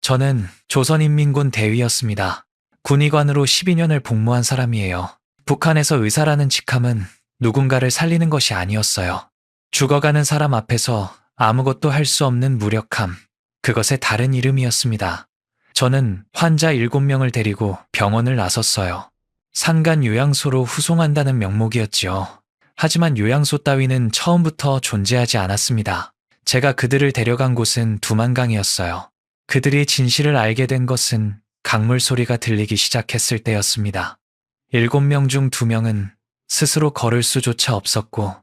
저는 조선인민군 대위였습니다. 군의관으로 12년을 복무한 사람이에요. 북한에서 의사라는 직함은 누군가를 살리는 것이 아니었어요. 죽어가는 사람 앞에서 아무것도 할 수 없는 무력함, 그것의 다른 이름이었습니다. 저는 환자 7명을 데리고 병원을 나섰어요. 산간 요양소로 후송한다는 명목이었지요. 하지만 요양소 따위는 처음부터 존재하지 않았습니다. 제가 그들을 데려간 곳은 두만강이었어요. 그들이 진실을 알게 된 것은 강물 소리가 들리기 시작했을 때였습니다. 7명 중 2명은 스스로 걸을 수조차 없었고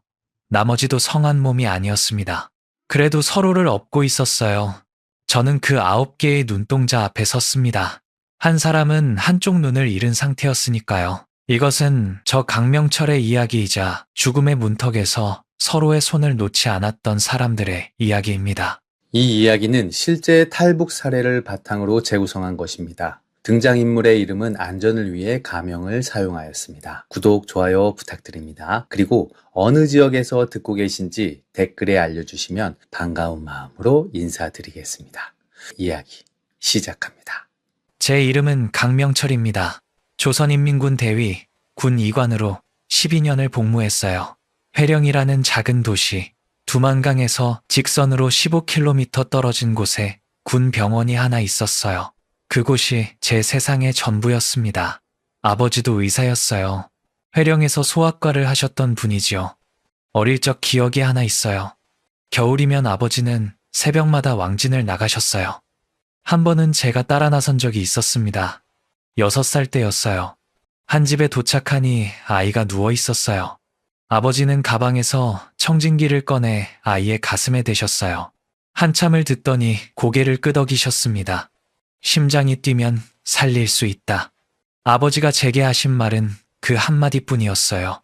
나머지도 성한 몸이 아니었습니다. 그래도 서로를 업고 있었어요. 저는 그 9개의 눈동자 앞에 섰습니다. 한 사람은 한쪽 눈을 잃은 상태였으니까요. 이것은 저 강명철의 이야기이자 죽음의 문턱에서 서로의 손을 놓지 않았던 사람들의 이야기입니다. 이 이야기는 실제 탈북 사례를 바탕으로 재구성한 것입니다. 등장인물의 이름은 안전을 위해 가명을 사용하였습니다. 구독, 좋아요 부탁드립니다. 그리고 어느 지역에서 듣고 계신지 댓글에 알려주시면 반가운 마음으로 인사드리겠습니다. 이야기 시작합니다. 제 이름은 강명철입니다. 조선인민군 대위 군의관으로 12년을 복무했어요. 회령이라는 작은 도시, 두만강에서 직선으로 15km 떨어진 곳에 군 병원이 하나 있었어요. 그곳이 제 세상의 전부였습니다. 아버지도 의사였어요. 회령에서 소아과를 하셨던 분이지요. 어릴 적 기억이 하나 있어요. 겨울이면 아버지는 새벽마다 왕진을 나가셨어요. 한 번은 제가 따라 나선 적이 있었습니다. 6살 때였어요. 한 집에 도착하니 아이가 누워 있었어요. 아버지는 가방에서 청진기를 꺼내 아이의 가슴에 대셨어요. 한참을 듣더니 고개를 끄덕이셨습니다. 심장이 뛰면 살릴 수 있다. 아버지가 제게 하신 말은 그 한마디뿐이었어요.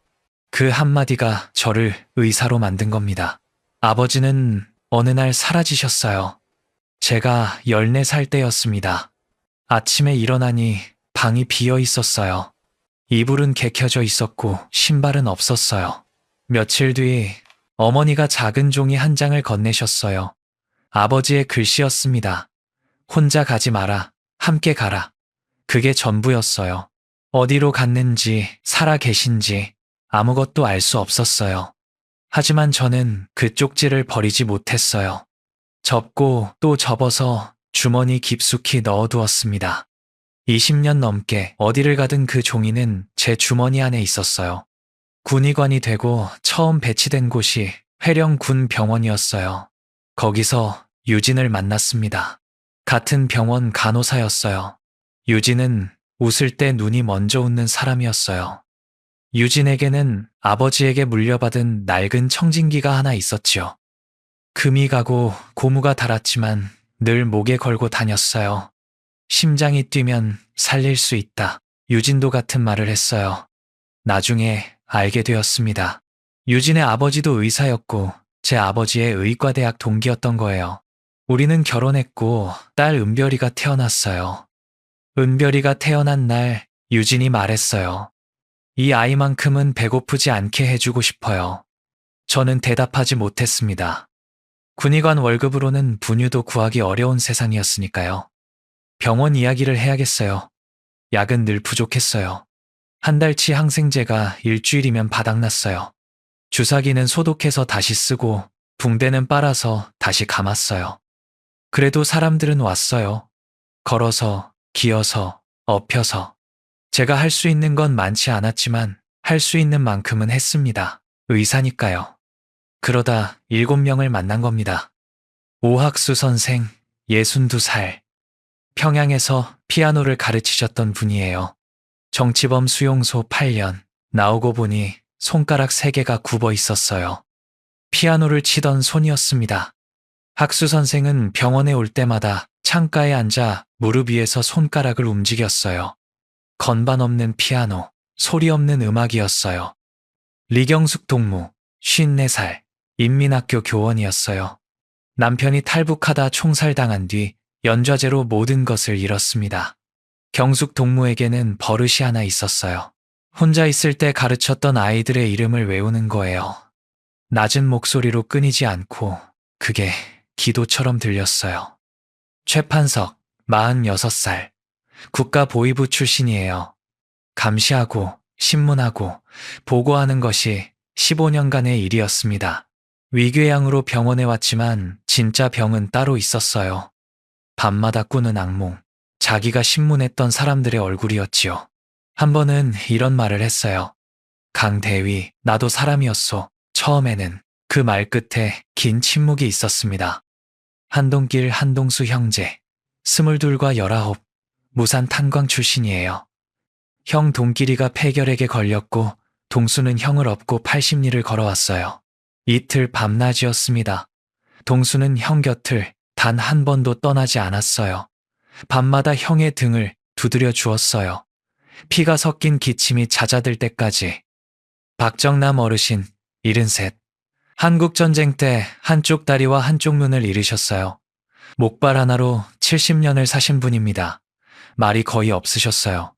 그 한마디가 저를 의사로 만든 겁니다. 아버지는 어느 날 사라지셨어요. 제가 14살 때였습니다. 아침에 일어나니 방이 비어 있었어요. 이불은 개켜져 있었고 신발은 없었어요. 며칠 뒤 어머니가 작은 종이 한 장을 건네셨어요. 아버지의 글씨였습니다. 혼자 가지 마라. 함께 가라. 그게 전부였어요. 어디로 갔는지, 살아 계신지 아무것도 알 수 없었어요. 하지만 저는 그 쪽지를 버리지 못했어요. 접고 또 접어서 주머니 깊숙이 넣어두었습니다. 20년 넘게 어디를 가든 그 종이는 제 주머니 안에 있었어요. 군의관이 되고 처음 배치된 곳이 회령군 병원이었어요. 거기서 유진을 만났습니다. 같은 병원 간호사였어요. 유진은 웃을 때 눈이 먼저 웃는 사람이었어요. 유진에게는 아버지에게 물려받은 낡은 청진기가 하나 있었지요. 금이 가고 고무가 닳았지만 늘 목에 걸고 다녔어요. 심장이 뛰면 살릴 수 있다. 유진도 같은 말을 했어요. 나중에 알게 되었습니다. 유진의 아버지도 의사였고 제 아버지의 의과대학 동기였던 거예요. 우리는 결혼했고 딸 은별이가 태어났어요. 은별이가 태어난 날 유진이 말했어요. 이 아이만큼은 배고프지 않게 해주고 싶어요. 저는 대답하지 못했습니다. 군의관 월급으로는 분유도 구하기 어려운 세상이었으니까요. 병원 이야기를 해야겠어요. 약은 늘 부족했어요. 한 달치 항생제가 일주일이면 바닥났어요. 주사기는 소독해서 다시 쓰고 붕대는 빨아서 다시 감았어요. 그래도 사람들은 왔어요. 걸어서, 기어서, 엎혀서. 제가 할 수 있는 건 많지 않았지만 할 수 있는 만큼은 했습니다. 의사니까요. 그러다 7명을 만난 겁니다. 오학수 선생, 62살. 평양에서 피아노를 가르치셨던 분이에요. 정치범 수용소 8년. 나오고 보니 손가락 3개가 굽어 있었어요. 피아노를 치던 손이었습니다. 학수 선생은 병원에 올 때마다 창가에 앉아 무릎 위에서 손가락을 움직였어요. 건반 없는 피아노, 소리 없는 음악이었어요. 리경숙 동무, 54살, 인민학교 교원이었어요. 남편이 탈북하다 총살당한 뒤 연좌제로 모든 것을 잃었습니다. 경숙 동무에게는 버릇이 하나 있었어요. 혼자 있을 때 가르쳤던 아이들의 이름을 외우는 거예요. 낮은 목소리로 끊이지 않고 그게 기도처럼 들렸어요. 최판석, 46살. 국가보위부 출신이에요. 감시하고, 신문하고, 보고하는 것이 15년간의 일이었습니다. 위궤양으로 병원에 왔지만 진짜 병은 따로 있었어요. 밤마다 꾸는 악몽, 자기가 신문했던 사람들의 얼굴이었지요. 한 번은 이런 말을 했어요. 강대위, 나도 사람이었소. 처음에는 그 말 끝에 긴 침묵이 있었습니다. 한동길 한동수 형제, 22과 19, 무산 탄광 출신이에요. 형 동길이가 폐결핵에 걸렸고 동수는 형을 업고 80리를 걸어왔어요. 이틀 밤낮이었습니다. 동수는 형 곁을 단 한 번도 떠나지 않았어요. 밤마다 형의 등을 두드려 주었어요. 피가 섞인 기침이 잦아들 때까지. 박정남 어르신, 73. 한국전쟁 때 한쪽 다리와 한쪽 눈을 잃으셨어요. 목발 하나로 70년을 사신 분입니다. 말이 거의 없으셨어요.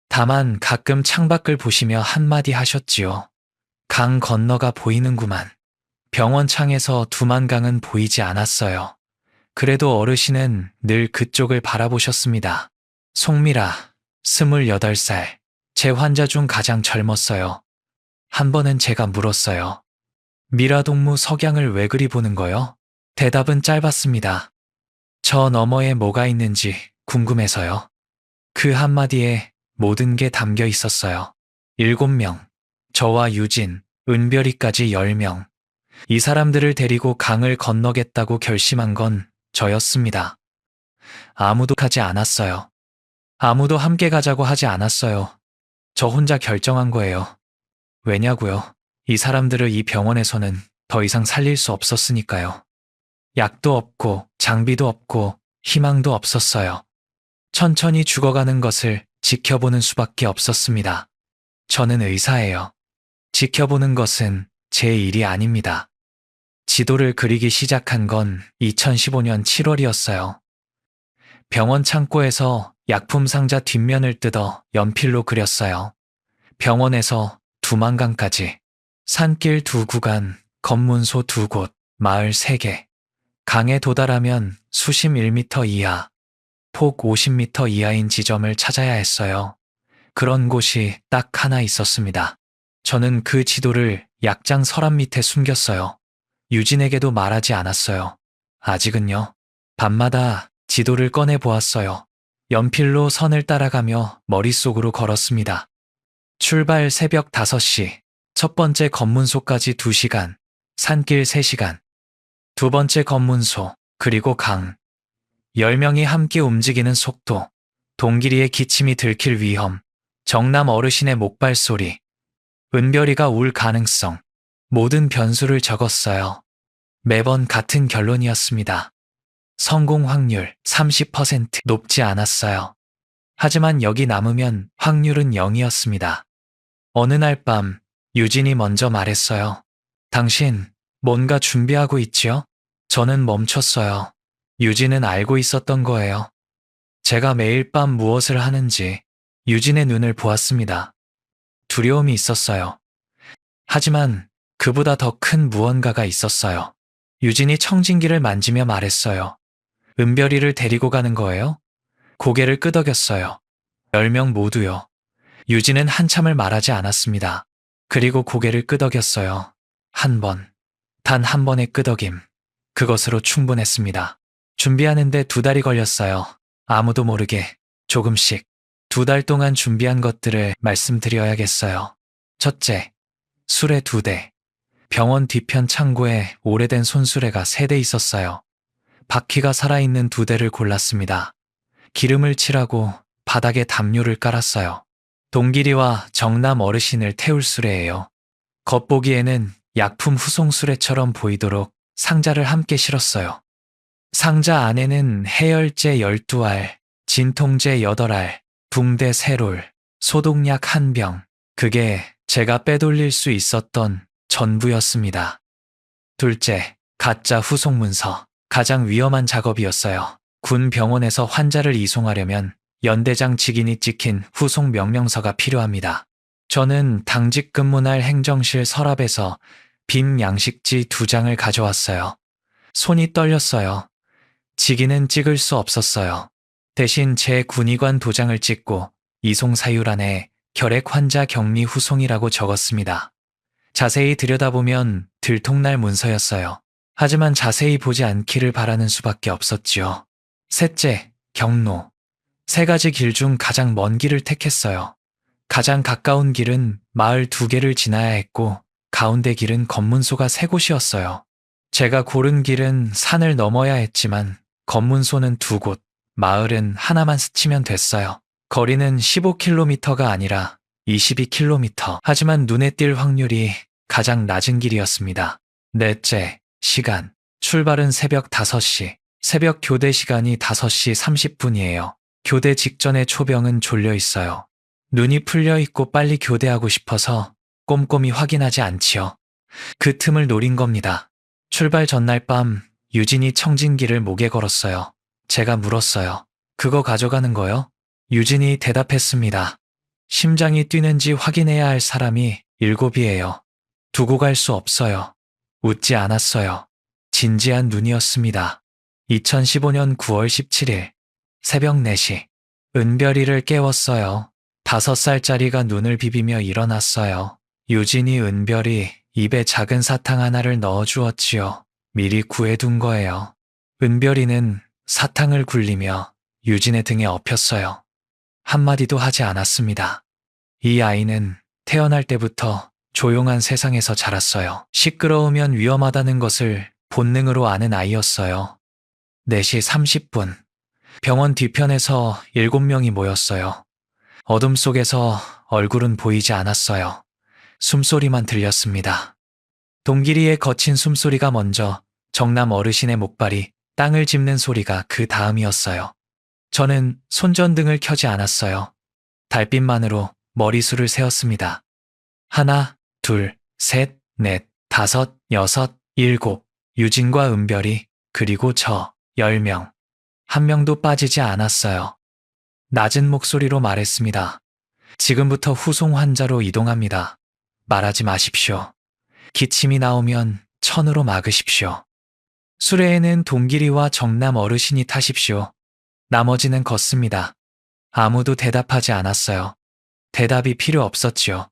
다만 가끔 창밖을 보시며 한마디 하셨지요. 강 건너가 보이는구만. 병원 창에서 두만강은 보이지 않았어요. 그래도 어르신은 늘 그쪽을 바라보셨습니다. 송미라, 28살. 제 환자 중 가장 젊었어요. 한 번은 제가 물었어요. 미라 동무 석양을 왜 그리 보는 거요? 대답은 짧았습니다. 저 너머에 뭐가 있는지 궁금해서요. 그 한마디에 모든 게 담겨 있었어요. 7명. 저와 유진, 은별이까지 10명. 이 사람들을 데리고 강을 건너겠다고 결심한 건 저였습니다. 아무도 가지 않았어요. 아무도 함께 가자고 하지 않았어요. 저 혼자 결정한 거예요. 왜냐고요? 이 사람들을 이 병원에서는 더 이상 살릴 수 없었으니까요. 약도 없고 장비도 없고 희망도 없었어요. 천천히 죽어가는 것을 지켜보는 수밖에 없었습니다. 저는 의사예요. 지켜보는 것은 제 일이 아닙니다. 지도를 그리기 시작한 건 2015년 7월이었어요. 병원 창고에서 약품 상자 뒷면을 뜯어 연필로 그렸어요. 병원에서 두만강까지. 산길 2구간, 검문소 2곳, 마을 3개. 강에 도달하면 수심 1m 이하, 폭 50m 이하인 지점을 찾아야 했어요. 그런 곳이 딱 하나 있었습니다. 저는 그 지도를 약장 서랍 밑에 숨겼어요. 유진에게도 말하지 않았어요. 아직은요. 밤마다 지도를 꺼내 보았어요. 연필로 선을 따라가며 머릿속으로 걸었습니다. 출발 새벽 5시, 첫 번째 검문소까지 2시간, 산길 3시간, 두 번째 검문소, 그리고 강. 10명이 함께 움직이는 속도, 동길이의 기침이 들킬 위험, 정남 어르신의 목발 소리, 은별이가 울 가능성, 모든 변수를 적었어요. 매번 같은 결론이었습니다. 성공 확률 30% 높지 않았어요. 하지만 여기 남으면 확률은 0이었습니다. 어느 날 밤 유진이 먼저 말했어요. 당신 뭔가 준비하고 있지요? 저는 멈췄어요. 유진은 알고 있었던 거예요. 제가 매일 밤 무엇을 하는지 유진의 눈을 보았습니다. 두려움이 있었어요. 하지만 그보다 더 큰 무언가가 있었어요. 유진이 청진기를 만지며 말했어요. 은별이를 데리고 가는 거예요? 고개를 끄덕였어요. 10명 모두요. 유진은 한참을 말하지 않았습니다. 그리고 고개를 끄덕였어요. 한 번. 단 한 번의 끄덕임. 그것으로 충분했습니다. 준비하는데 2달이 걸렸어요. 아무도 모르게 조금씩 2달 동안 준비한 것들을 말씀드려야겠어요. 첫째, 수레 2대. 병원 뒤편 창고에 오래된 손수레가 3대 있었어요. 바퀴가 살아있는 2대를 골랐습니다. 기름을 칠하고 바닥에 담요를 깔았어요. 동길이와 정남 어르신을 태울 수레예요. 겉보기에는 약품 후송 수레처럼 보이도록 상자를 함께 실었어요. 상자 안에는 해열제 12알, 진통제 8알, 붕대 3롤, 소독약 1병. 그게 제가 빼돌릴 수 있었던 전부였습니다. 둘째, 가짜 후송 문서. 가장 위험한 작업이었어요. 군 병원에서 환자를 이송하려면 연대장 직인이 찍힌 후송 명령서가 필요합니다. 저는 당직 근무날 행정실 서랍에서 빈 양식지 2장을 가져왔어요. 손이 떨렸어요. 직인은 찍을 수 없었어요. 대신 제 군의관 도장을 찍고 이송사유란에 결핵 환자 격리 후송이라고 적었습니다. 자세히 들여다보면 들통날 문서였어요. 하지만 자세히 보지 않기를 바라는 수밖에 없었지요. 셋째, 경로. 세 가지 길 중 가장 먼 길을 택했어요. 가장 가까운 길은 마을 2개를 지나야 했고 가운데 길은 검문소가 3곳이었어요. 제가 고른 길은 산을 넘어야 했지만 검문소는 2곳, 마을은 하나만 스치면 됐어요. 거리는 15km가 아니라 22km. 하지만 눈에 띌 확률이 가장 낮은 길이었습니다. 넷째, 시간. 출발은 새벽 5시. 새벽 교대 시간이 5시 30분이에요. 교대 직전에 초병은 졸려 있어요. 눈이 풀려 있고 빨리 교대하고 싶어서 꼼꼼히 확인하지 않지요. 그 틈을 노린 겁니다. 출발 전날 밤 유진이 청진기를 목에 걸었어요. 제가 물었어요. 그거 가져가는 거요? 유진이 대답했습니다. 심장이 뛰는지 확인해야 할 사람이 7이에요. 두고 갈 수 없어요. 웃지 않았어요. 진지한 눈이었습니다. 2015년 9월 17일 새벽 4시 은별이를 깨웠어요. 5살짜리가 눈을 비비며 일어났어요. 유진이 은별이 입에 작은 사탕 하나를 넣어주었지요. 미리 구해둔 거예요. 은별이는 사탕을 굴리며 유진의 등에 엎였어요. 한마디도 하지 않았습니다. 이 아이는 태어날 때부터 조용한 세상에서 자랐어요. 시끄러우면 위험하다는 것을 본능으로 아는 아이였어요. 4시 30분. 병원 뒤편에서 7명이 모였어요. 어둠 속에서 얼굴은 보이지 않았어요. 숨소리만 들렸습니다. 동길이의 거친 숨소리가 먼저, 정남 어르신의 목발이 땅을 짚는 소리가 그 다음이었어요. 저는 손전등을 켜지 않았어요. 달빛만으로 머리수를 세었습니다. 1, 2, 3, 4, 5, 6, 7. 유진과 은별이, 그리고 저 10명. 한 명도 빠지지 않았어요. 낮은 목소리로 말했습니다. 지금부터 후송 환자로 이동합니다. 말하지 마십시오. 기침이 나오면 천으로 막으십시오. 수레에는 동길이와 정남 어르신이 타십시오. 나머지는 걷습니다. 아무도 대답하지 않았어요. 대답이 필요 없었지요.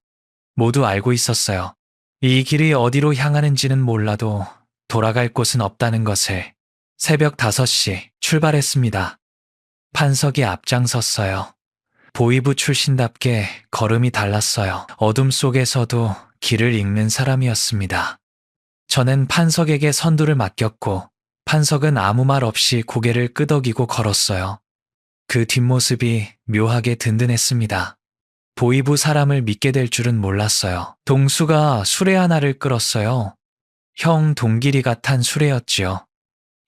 모두 알고 있었어요. 이 길이 어디로 향하는지는 몰라도 돌아갈 곳은 없다는 것을. 새벽 5시 출발했습니다. 판석이 앞장섰어요. 보위부 출신답게 걸음이 달랐어요. 어둠 속에서도 길을 읽는 사람이었습니다. 저는 판석에게 선두를 맡겼고 판석은 아무 말 없이 고개를 끄덕이고 걸었어요. 그 뒷모습이 묘하게 든든했습니다. 보위부 사람을 믿게 될 줄은 몰랐어요. 동수가 수레 하나를 끌었어요. 형 동길이가 탄 수레였지요.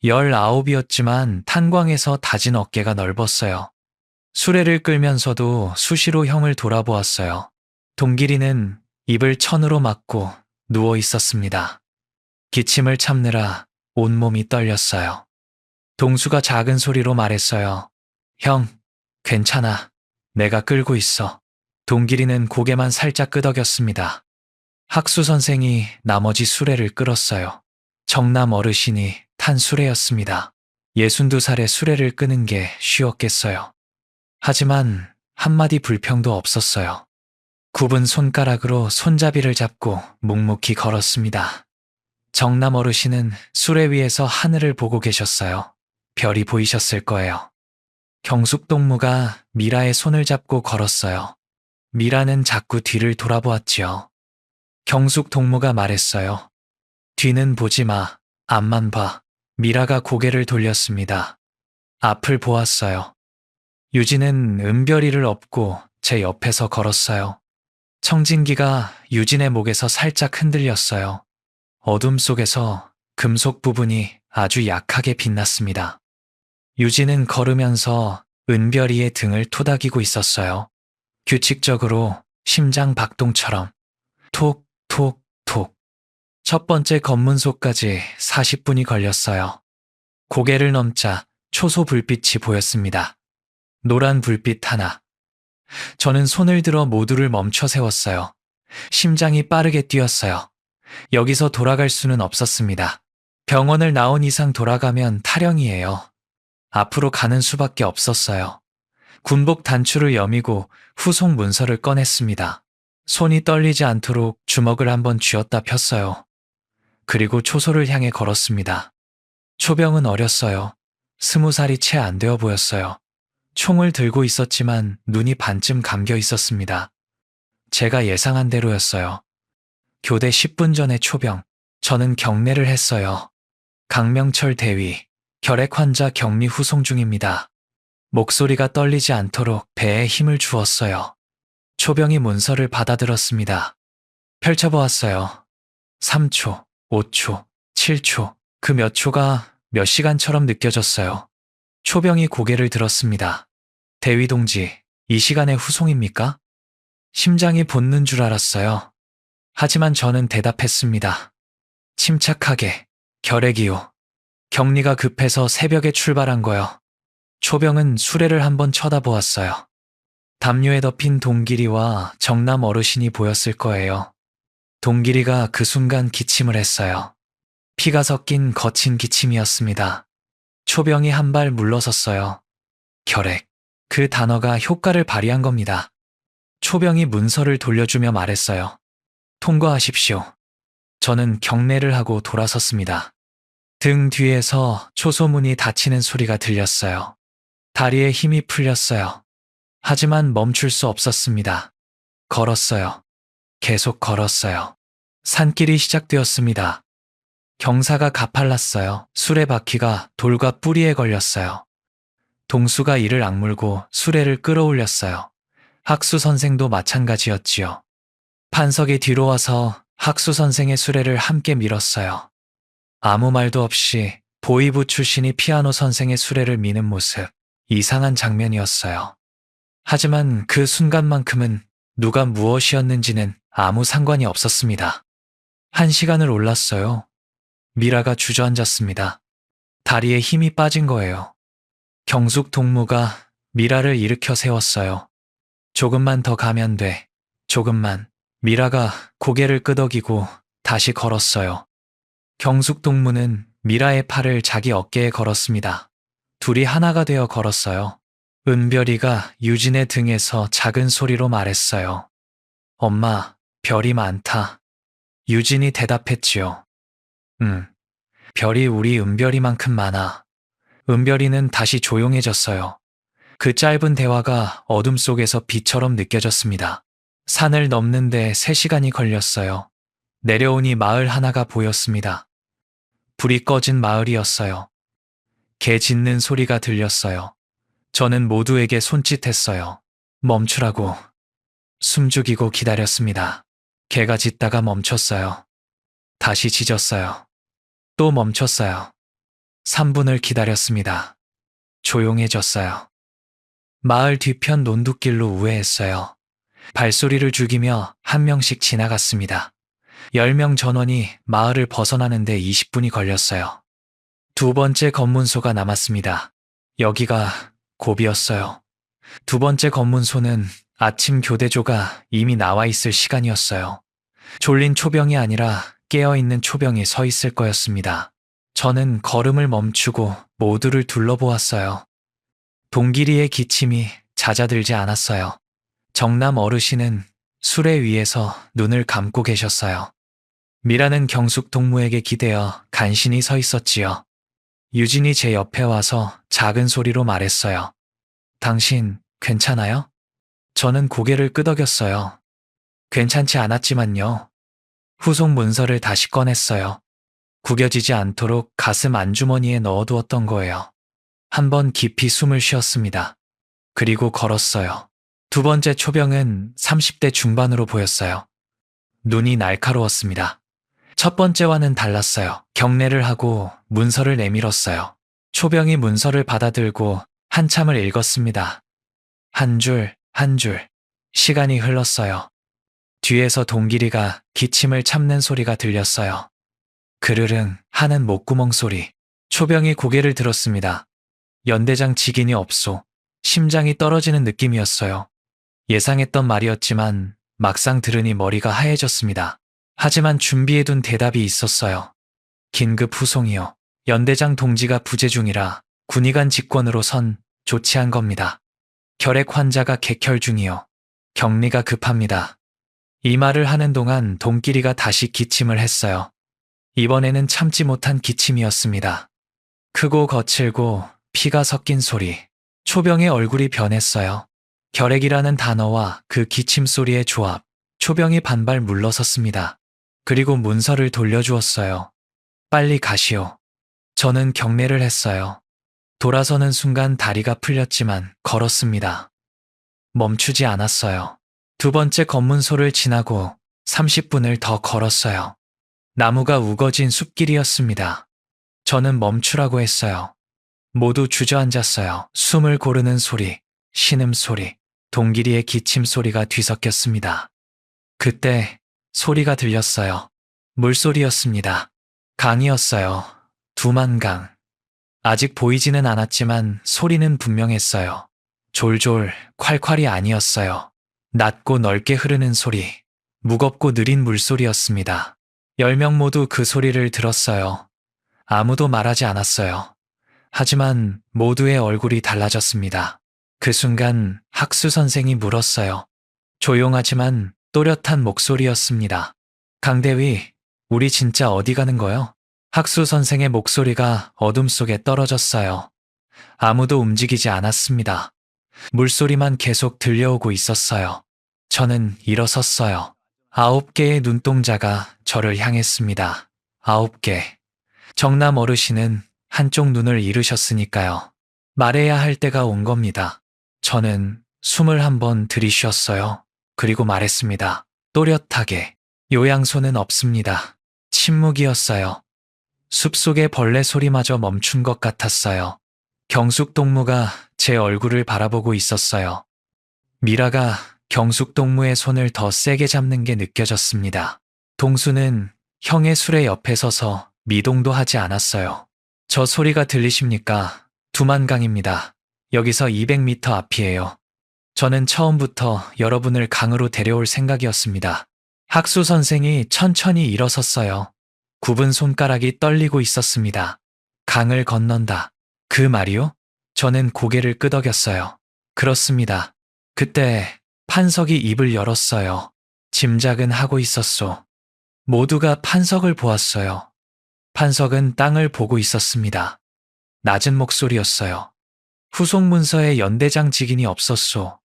19이었지만 탄광에서 다진 어깨가 넓었어요. 수레를 끌면서도 수시로 형을 돌아보았어요. 동길이는 입을 천으로 막고 누워 있었습니다. 기침을 참느라 온몸이 떨렸어요. 동수가 작은 소리로 말했어요. 형, 괜찮아. 내가 끌고 있어. 동길이는 고개만 살짝 끄덕였습니다. 학수 선생이 나머지 수레를 끌었어요. 정남 어르신이 탄 수레였습니다. 62살의 수레를 끄는 게 쉬웠겠어요. 하지만 한마디 불평도 없었어요. 굽은 손가락으로 손잡이를 잡고 묵묵히 걸었습니다. 정남 어르신은 수레 위에서 하늘을 보고 계셨어요. 별이 보이셨을 거예요. 경숙동무가 미라의 손을 잡고 걸었어요. 미라는 자꾸 뒤를 돌아보았지요. 경숙동무가 말했어요. 뒤는 보지 마. 앞만 봐. 미라가 고개를 돌렸습니다. 앞을 보았어요. 유진은 은별이를 업고 제 옆에서 걸었어요. 청진기가 유진의 목에서 살짝 흔들렸어요. 어둠 속에서 금속 부분이 아주 약하게 빛났습니다. 유진은 걸으면서 은별이의 등을 토닥이고 있었어요. 규칙적으로 심장 박동처럼 톡, 톡, 톡. 첫 번째 검문소까지 40분이 걸렸어요. 고개를 넘자 초소 불빛이 보였습니다. 노란 불빛 하나. 저는 손을 들어 모두를 멈춰 세웠어요. 심장이 빠르게 뛰었어요. 여기서 돌아갈 수는 없었습니다. 병원을 나온 이상 돌아가면 탈영이에요. 앞으로 가는 수밖에 없었어요. 군복 단추를 여미고 후속 문서를 꺼냈습니다. 손이 떨리지 않도록 주먹을 한번 쥐었다 폈어요. 그리고 초소를 향해 걸었습니다. 초병은 어렸어요. 20살이 채 안 되어 보였어요. 총을 들고 있었지만 눈이 반쯤 감겨 있었습니다. 제가 예상한 대로였어요. 교대 10분 전에 초병, 저는 경례를 했어요. 강명철 대위, 결핵 환자 격리 후송 중입니다. 목소리가 떨리지 않도록 배에 힘을 주었어요. 초병이 문서를 받아들었습니다. 펼쳐보았어요. 3초, 5초, 7초, 그 몇 초가 몇 시간처럼 느껴졌어요. 초병이 고개를 들었습니다. 대위 동지, 이 시간에 후송입니까? 심장이 돋는 줄 알았어요. 하지만 저는 대답했습니다. 침착하게, 결핵이요. 격리가 급해서 새벽에 출발한 거요. 초병은 수레를 한번 쳐다보았어요. 담요에 덮인 동길이와 정남 어르신이 보였을 거예요. 동길이가 그 순간 기침을 했어요. 피가 섞인 거친 기침이었습니다. 초병이 한 발 물러섰어요. 결핵. 그 단어가 효과를 발휘한 겁니다. 초병이 문서를 돌려주며 말했어요. 통과하십시오. 저는 경례를 하고 돌아섰습니다. 등 뒤에서 초소문이 닫히는 소리가 들렸어요. 다리에 힘이 풀렸어요. 하지만 멈출 수 없었습니다. 걸었어요. 계속 걸었어요. 산길이 시작되었습니다. 경사가 가팔랐어요. 수레바퀴가 돌과 뿌리에 걸렸어요. 동수가 이를 악물고 수레를 끌어올렸어요. 학수 선생도 마찬가지였지요. 판석이 뒤로 와서 학수 선생의 수레를 함께 밀었어요. 아무 말도 없이 보이부 출신이 피아노 선생의 수레를 미는 모습, 이상한 장면이었어요. 하지만 그 순간만큼은 누가 무엇이었는지는 아무 상관이 없었습니다. 1시간을 올랐어요. 미라가 주저앉았습니다. 다리에 힘이 빠진 거예요. 경숙 동무가 미라를 일으켜 세웠어요. 조금만 더 가면 돼. 조금만. 미라가 고개를 끄덕이고 다시 걸었어요. 경숙 동무는 미라의 팔을 자기 어깨에 걸었습니다. 둘이 하나가 되어 걸었어요. 은별이가 유진의 등에서 작은 소리로 말했어요. 엄마, 별이 많다. 유진이 대답했지요. 별이 우리 은별이만큼 많아. 은별이는 다시 조용해졌어요. 그 짧은 대화가 어둠 속에서 빛처럼 느껴졌습니다. 산을 넘는데 3시간이 걸렸어요. 내려오니 마을 하나가 보였습니다. 불이 꺼진 마을이었어요. 개 짖는 소리가 들렸어요. 저는 모두에게 손짓했어요. 멈추라고. 숨죽이고 기다렸습니다. 개가 짖다가 멈췄어요. 다시 짖었어요. 또 멈췄어요. 3분을 기다렸습니다. 조용해졌어요. 마을 뒤편 논두길로 우회했어요. 발소리를 죽이며 한 명씩 지나갔습니다. 10명 전원이 마을을 벗어나는데 20분이 걸렸어요. 2번째 검문소가 남았습니다. 여기가 고비였어요. 2번째 검문소는 아침 교대조가 이미 나와 있을 시간이었어요. 졸린 초병이 아니라 깨어있는 초병이 서 있을 거였습니다. 저는 걸음을 멈추고 모두를 둘러보았어요. 동길이의 기침이 잦아들지 않았어요. 정남 어르신은 수레 위에서 눈을 감고 계셨어요. 미라는 경숙 동무에게 기대어 간신히 서 있었지요. 유진이 제 옆에 와서 작은 소리로 말했어요. 당신 괜찮아요? 저는 고개를 끄덕였어요. 괜찮지 않았지만요. 후속 문서를 다시 꺼냈어요. 구겨지지 않도록 가슴 안주머니에 넣어두었던 거예요. 한번 깊이 숨을 쉬었습니다. 그리고 걸었어요. 2번째 초병은 30대 중반으로 보였어요. 눈이 날카로웠습니다. 첫 번째와는 달랐어요. 경례를 하고 문서를 내밀었어요. 초병이 문서를 받아들고 한참을 읽었습니다. 한 줄, 한 줄. 시간이 흘렀어요. 뒤에서 동길이가 기침을 참는 소리가 들렸어요. 그르릉 하는 목구멍 소리. 초병이 고개를 들었습니다. 연대장 직인이 없소. 심장이 떨어지는 느낌이었어요. 예상했던 말이었지만 막상 들으니 머리가 하얘졌습니다. 하지만 준비해둔 대답이 있었어요. 긴급 후송이요. 연대장 동지가 부재 중이라 군의관 직권으로선 조치한 겁니다. 결핵 환자가 객혈 중이요. 격리가 급합니다. 이 말을 하는 동안 동끼리가 다시 기침을 했어요. 이번에는 참지 못한 기침이었습니다. 크고 거칠고 피가 섞인 소리. 초병의 얼굴이 변했어요. 결핵이라는 단어와 그 기침 소리의 조합. 초병이 반발 물러섰습니다. 그리고 문서를 돌려주었어요. 빨리 가시오. 저는 경례를 했어요. 돌아서는 순간 다리가 풀렸지만 걸었습니다. 멈추지 않았어요. 두 번째 검문소를 지나고 30분을 더 걸었어요. 나무가 우거진 숲길이었습니다. 저는 멈추라고 했어요. 모두 주저앉았어요. 숨을 고르는 소리, 신음소리, 동기리의 기침 소리가 뒤섞였습니다. 그때 소리가 들렸어요. 물소리였습니다. 강이었어요. 두만강. 아직 보이지는 않았지만 소리는 분명했어요. 졸졸, 콸콸이 아니었어요. 낮고 넓게 흐르는 소리, 무겁고 느린 물소리였습니다. 10명 모두 그 소리를 들었어요. 아무도 말하지 않았어요. 하지만 모두의 얼굴이 달라졌습니다. 그 순간 학수 선생이 물었어요. 조용하지만 또렷한 목소리였습니다. 강대위, 우리 진짜 어디 가는 거요? 학수 선생의 목소리가 어둠 속에 떨어졌어요. 아무도 움직이지 않았습니다. 물소리만 계속 들려오고 있었어요. 저는 일어섰어요. 9개의 눈동자가 저를 향했습니다. 9개. 정남 어르신은 한쪽 눈을 잃으셨으니까요. 말해야 할 때가 온 겁니다. 저는 숨을 한번 들이쉬었어요. 그리고 말했습니다. 또렷하게. 요양소는 없습니다. 침묵이었어요. 숲속의 벌레 소리마저 멈춘 것 같았어요. 경숙동무가 제 얼굴을 바라보고 있었어요. 미라가 경숙동무의 손을 더 세게 잡는 게 느껴졌습니다. 동수는 형의 술에 옆에 서서 미동도 하지 않았어요. 저 소리가 들리십니까? 두만강입니다. 여기서 200m 앞이에요. 저는 처음부터 여러분을 강으로 데려올 생각이었습니다. 학수 선생이 천천히 일어섰어요. 굽은 손가락이 떨리고 있었습니다. 강을 건넌다. 그 말이요? 저는 고개를 끄덕였어요. 그렇습니다. 그때 판석이 입을 열었어요. 짐작은 하고 있었소. 모두가 판석을 보았어요. 판석은 땅을 보고 있었습니다. 낮은 목소리였어요. 후속 문서에 연대장 직인이 없었소.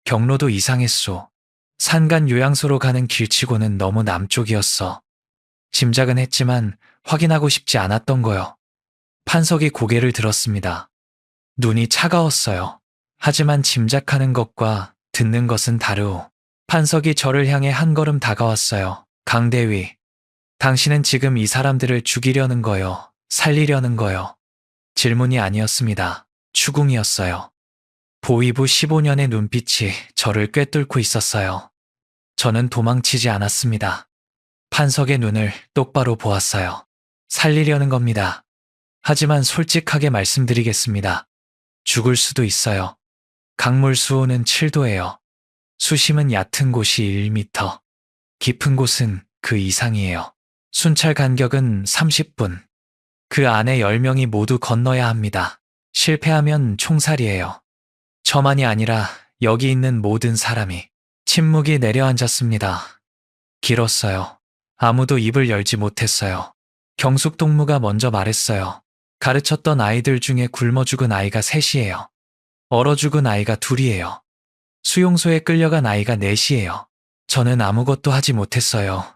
경로도 이상했소. 산간 요양소로 가는 길치고는 너무 남쪽이었어. 짐작은 했지만 확인하고 싶지 않았던 거요. 판석이 고개를 들었습니다. 눈이 차가웠어요. 하지만 짐작하는 것과 듣는 것은 다르오. 판석이 저를 향해 한 걸음 다가왔어요. 강대위, 당신은 지금 이 사람들을 죽이려는 거요? 살리려는 거요? 질문이 아니었습니다. 추궁이었어요. 보위부 15년의 눈빛이 저를 꿰뚫고 있었어요. 저는 도망치지 않았습니다. 판석의 눈을 똑바로 보았어요. 살리려는 겁니다. 하지만 솔직하게 말씀드리겠습니다. 죽을 수도 있어요. 강물 수온은 7도예요. 수심은 얕은 곳이 1m, 깊은 곳은 그 이상이에요. 순찰 간격은 30분. 그 안에 10명이 모두 건너야 합니다. 실패하면 총살이에요. 저만이 아니라 여기 있는 모든 사람이. 침묵이 내려앉았습니다. 길었어요. 아무도 입을 열지 못했어요. 경숙동무가 먼저 말했어요. 가르쳤던 아이들 중에 굶어 죽은 아이가 3이에요. 얼어 죽은 아이가 2이에요. 수용소에 끌려간 아이가 4이에요. 저는 아무것도 하지 못했어요.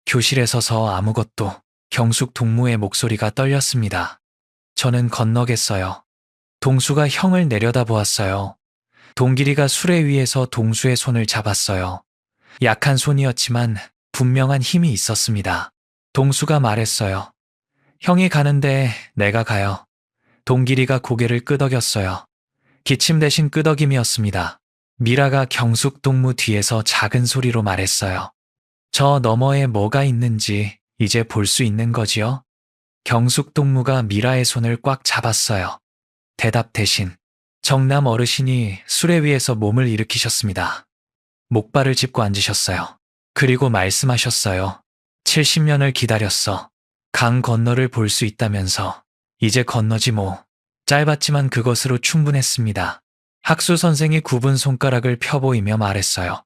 교실에 서서 아무것도. 경숙동무의 목소리가 떨렸습니다. 저는 건너겠어요. 동수가 형을 내려다보았어요. 동길이가 수레 위에서 동수의 손을 잡았어요. 약한 손이었지만 분명한 힘이 있었습니다. 동수가 말했어요. 형이 가는데 내가 가요. 동길이가 고개를 끄덕였어요. 기침 대신 끄덕임이었습니다. 미라가 경숙동무 뒤에서 작은 소리로 말했어요. 저 너머에 뭐가 있는지 이제 볼 수 있는 거지요? 경숙동무가 미라의 손을 꽉 잡았어요. 대답 대신 정남 어르신이 수레 위에서 몸을 일으키셨습니다. 목발을 짚고 앉으셨어요. 그리고 말씀하셨어요. 70년을 기다렸어. 강 건너를 볼 수 있다면서. 이제 건너지 뭐. 짧았지만 그것으로 충분했습니다. 학수 선생이 굽은 손가락을 펴보이며 말했어요.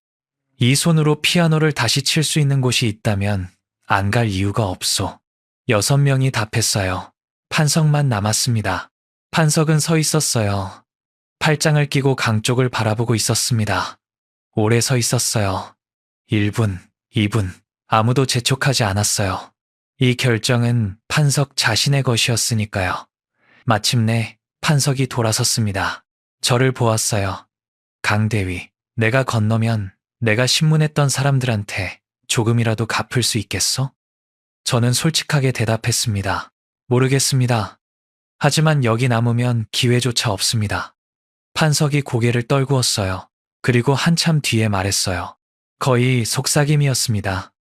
이 손으로 피아노를 다시 칠 수 있는 곳이 있다면 안 갈 이유가 없소. 6명이 답했어요. 판석만 남았습니다. 판석은 서 있었어요. 팔짱을 끼고 강 쪽을 바라보고 있었습니다. 오래 서 있었어요. 1분, 2분, 아무도 재촉하지 않았어요. 이 결정은 판석 자신의 것이었으니까요. 마침내 판석이 돌아섰습니다. 저를 보았어요. 강대위, 내가 건너면 내가 신문했던 사람들한테 조금이라도 갚을 수 있겠어? 저는 솔직하게 대답했습니다. 모르겠습니다. 하지만 여기 남으면 기회조차 없습니다. 판석이 고개를 떨구었어요. 그리고 한참 뒤에 말했어요. 거의 속삭임이었습니다.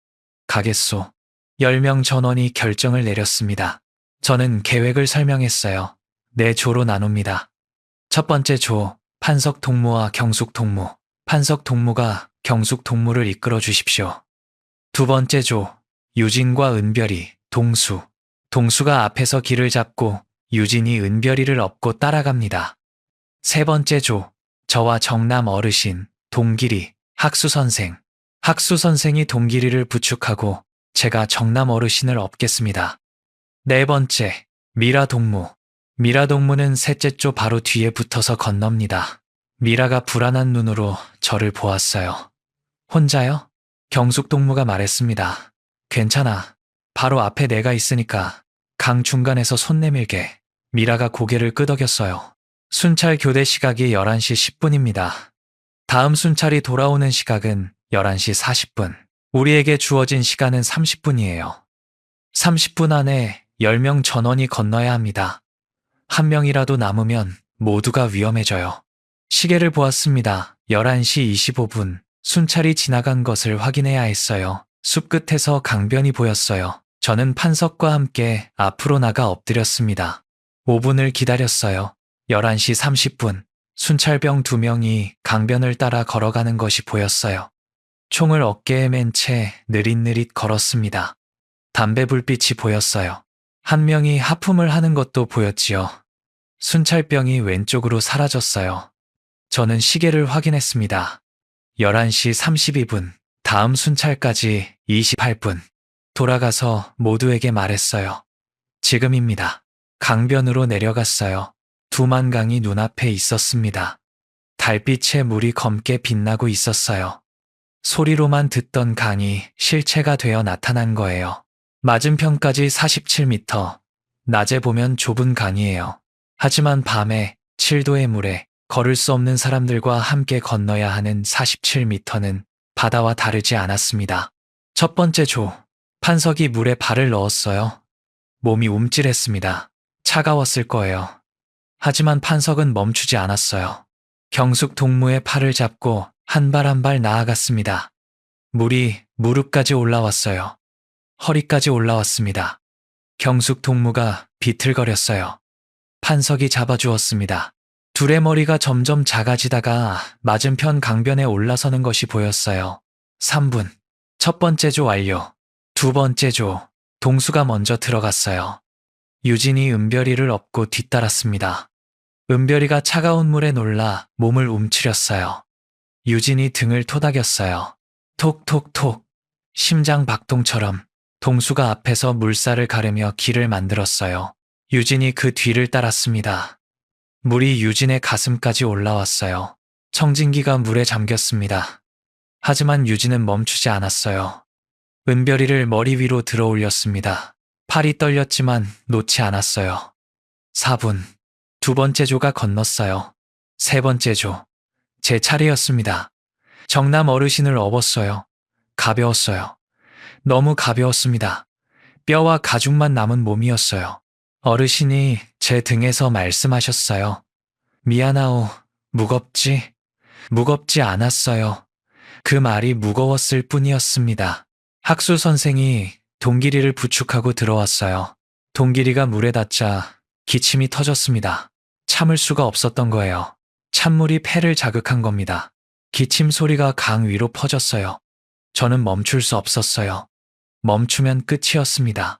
가겠소. 10명 전원이 결정을 내렸습니다. 저는 계획을 설명했어요. 4조로 나눕니다. 첫 번째 조, 판석 동무와 경숙 동무. 판석 동무가 경숙 동무를 이끌어 주십시오. 두 번째 조, 유진과 은별이, 동수. 동수가 앞에서 길을 잡고 유진이 은별이를 업고 따라갑니다. 세 번째 조, 저와 정남 어르신, 동길이, 학수 선생. 학수 선생이 동길이를 부축하고 제가 정남 어르신을 업겠습니다. 네 번째, 미라 동무. 미라 동무는 셋째 조 바로 뒤에 붙어서 건넙니다. 미라가 불안한 눈으로 저를 보았어요. 혼자요? 경숙 동무가 말했습니다. 괜찮아. 바로 앞에 내가 있으니까 강 중간에서 손 내밀게. 미라가 고개를 끄덕였어요. 순찰 교대 시각이 11시 10분입니다. 다음 순찰이 돌아오는 시각은 11시 40분. 우리에게 주어진 시간은 30분이에요. 30분 안에 10명 전원이 건너야 합니다. 한 명이라도 남으면 모두가 위험해져요. 시계를 보았습니다. 11시 25분. 순찰이 지나간 것을 확인해야 했어요. 숲 끝에서 강변이 보였어요. 저는 판석과 함께 앞으로 나가 엎드렸습니다. 5분을 기다렸어요. 11시 30분. 순찰병 2명이 강변을 따라 걸어가는 것이 보였어요. 총을 어깨에 맨 채 느릿느릿 걸었습니다. 담배 불빛이 보였어요. 한 명이 하품을 하는 것도 보였지요. 순찰병이 왼쪽으로 사라졌어요. 저는 시계를 확인했습니다. 11시 32분. 다음 순찰까지 28분. 돌아가서 모두에게 말했어요. 지금입니다. 강변으로 내려갔어요. 두만강이 눈앞에 있었습니다. 달빛에 물이 검게 빛나고 있었어요. 소리로만 듣던 강이 실체가 되어 나타난 거예요. 맞은편까지 47m. 낮에 보면 좁은 강이에요. 하지만 밤에 7도의 물에 걸을 수 없는 사람들과 함께 건너야 하는 47m는 바다와 다르지 않았습니다. 첫 번째 조. 판석이 물에 발을 넣었어요. 몸이 움찔했습니다. 차가웠을 거예요. 하지만 판석은 멈추지 않았어요. 경숙 동무의 팔을 잡고 한 발 한 발 나아갔습니다. 물이 무릎까지 올라왔어요. 허리까지 올라왔습니다. 경숙 동무가 비틀거렸어요. 판석이 잡아주었습니다. 둘의 머리가 점점 작아지다가 맞은편 강변에 올라서는 것이 보였어요. 3분. 첫 번째 조 완료. 두 번째 조. 동수가 먼저 들어갔어요. 유진이 은별이를 업고 뒤따랐습니다. 은별이가 차가운 물에 놀라 몸을 움츠렸어요. 유진이 등을 토닥였어요. 톡톡톡. 심장 박동처럼. 동수가 앞에서 물살을 가르며 길을 만들었어요. 유진이 그 뒤를 따랐습니다. 물이 유진의 가슴까지 올라왔어요. 청진기가 물에 잠겼습니다. 하지만 유진은 멈추지 않았어요. 은별이를 머리 위로 들어 올렸습니다. 팔이 떨렸지만 놓지 않았어요. 4분. 두 번째 조가 건넜어요. 세 번째 조. 제 차례였습니다. 정남 어르신을 업었어요. 가벼웠어요. 너무 가벼웠습니다. 뼈와 가죽만 남은 몸이었어요. 어르신이 제 등에서 말씀하셨어요. 미안하오. 무겁지? 무겁지 않았어요. 그 말이 무거웠을 뿐이었습니다. 학수 선생이 동길이를 부축하고 들어왔어요. 동길이가 물에 닿자 기침이 터졌습니다. 참을 수가 없었던 거예요. 찬물이 폐를 자극한 겁니다. 기침 소리가 강 위로 퍼졌어요. 저는 멈출 수 없었어요. 멈추면 끝이었습니다.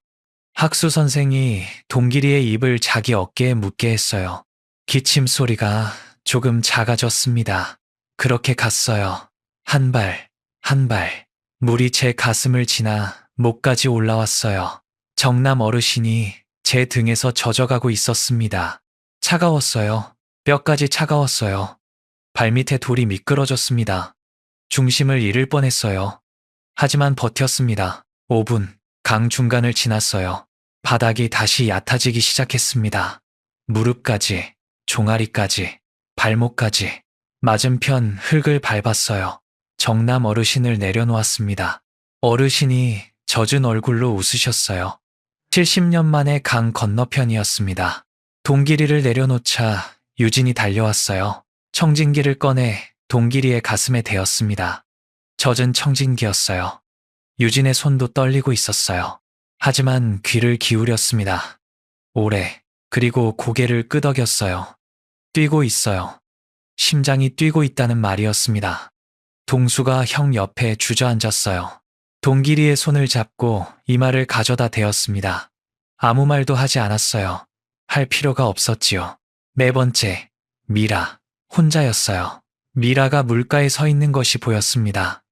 학수 선생이 동길이의 입을 자기 어깨에 묻게 했어요. 기침 소리가 조금 작아졌습니다. 그렇게 갔어요. 한 발, 한 발. 물이 제 가슴을 지나 목까지 올라왔어요. 정남 어르신이 제 등에서 젖어가고 있었습니다. 차가웠어요. 뼈까지 차가웠어요. 발밑에 돌이 미끄러졌습니다. 중심을 잃을 뻔했어요. 하지만 버텼습니다. 5분, 강 중간을 지났어요. 바닥이 다시 얕아지기 시작했습니다. 무릎까지, 종아리까지, 발목까지, 맞은편 흙을 밟았어요. 정남 어르신을 내려놓았습니다. 어르신이 젖은 얼굴로 웃으셨어요. 70년 만에 강 건너편이었습니다. 동기리를 내려놓자 유진이 달려왔어요. 청진기를 꺼내 동기리의 가슴에 대었습니다. 젖은 청진기였어요. 유진의 손도 떨리고 있었어요. 하지만 귀를 기울였습니다. 오래, 그리고 고개를 끄덕였어요. 뛰고 있어요. 심장이 뛰고 있다는 말이었습니다. 동수가 형 옆에 주저앉았어요. 동기리의 손을 잡고 이마를 가져다 대었습니다. 아무 말도 하지 않았어요. 할 필요가 없었지요. 네 번째, 미라. 혼자였어요. 미라가 물가에 서 있는 것이 보였습니다.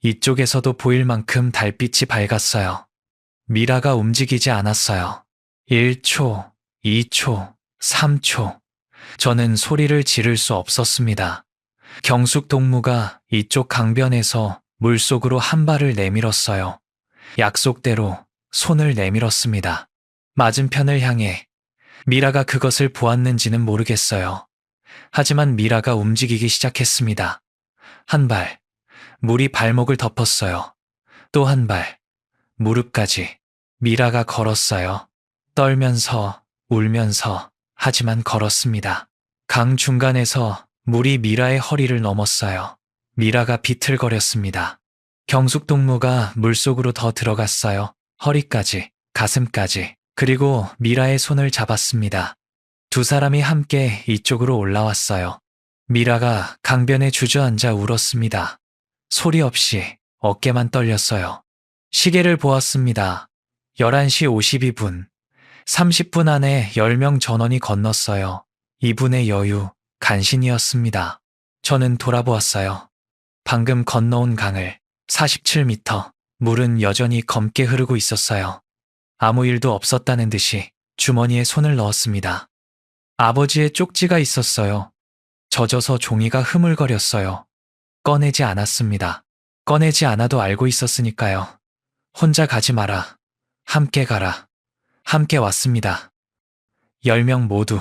이쪽에서도 보일 만큼 달빛이 밝았어요. 미라가 움직이지 않았어요. 1초, 2초, 3초. 저는 소리를 지를 수 없었습니다. 경숙 동무가 이쪽 강변에서 물속으로 한 발을 내밀었어요. 약속대로 손을 내밀었습니다. 맞은편을 향해. 미라가 그것을 보았는지는 모르겠어요. 하지만 미라가 움직이기 시작했습니다. 한 발, 물이 발목을 덮었어요. 또 한 발, 무릎까지. 미라가 걸었어요. 떨면서, 울면서, 하지만 걸었습니다. 강 중간에서 물이 미라의 허리를 넘었어요. 미라가 비틀거렸습니다. 경숙동무가 물속으로 더 들어갔어요. 허리까지, 가슴까지, 그리고 미라의 손을 잡았습니다. 두 사람이 함께 이쪽으로 올라왔어요. 미라가 강변에 주저앉아 울었습니다. 소리 없이 어깨만 떨렸어요. 시계를 보았습니다. 11시 52분. 30분 안에 10명 전원이 건넜어요. 2분의 여유, 간신이었습니다. 저는 돌아보았어요. 방금 건너온 강을 47m, 물은 여전히 검게 흐르고 있었어요. 아무 일도 없었다는 듯이 주머니에 손을 넣었습니다. 아버지의 쪽지가 있었어요. 젖어서 종이가 흐물거렸어요. 꺼내지 않았습니다. 꺼내지 않아도 알고 있었으니까요. 혼자 가지 마라. 함께 가라. 함께 왔습니다. 10명 모두.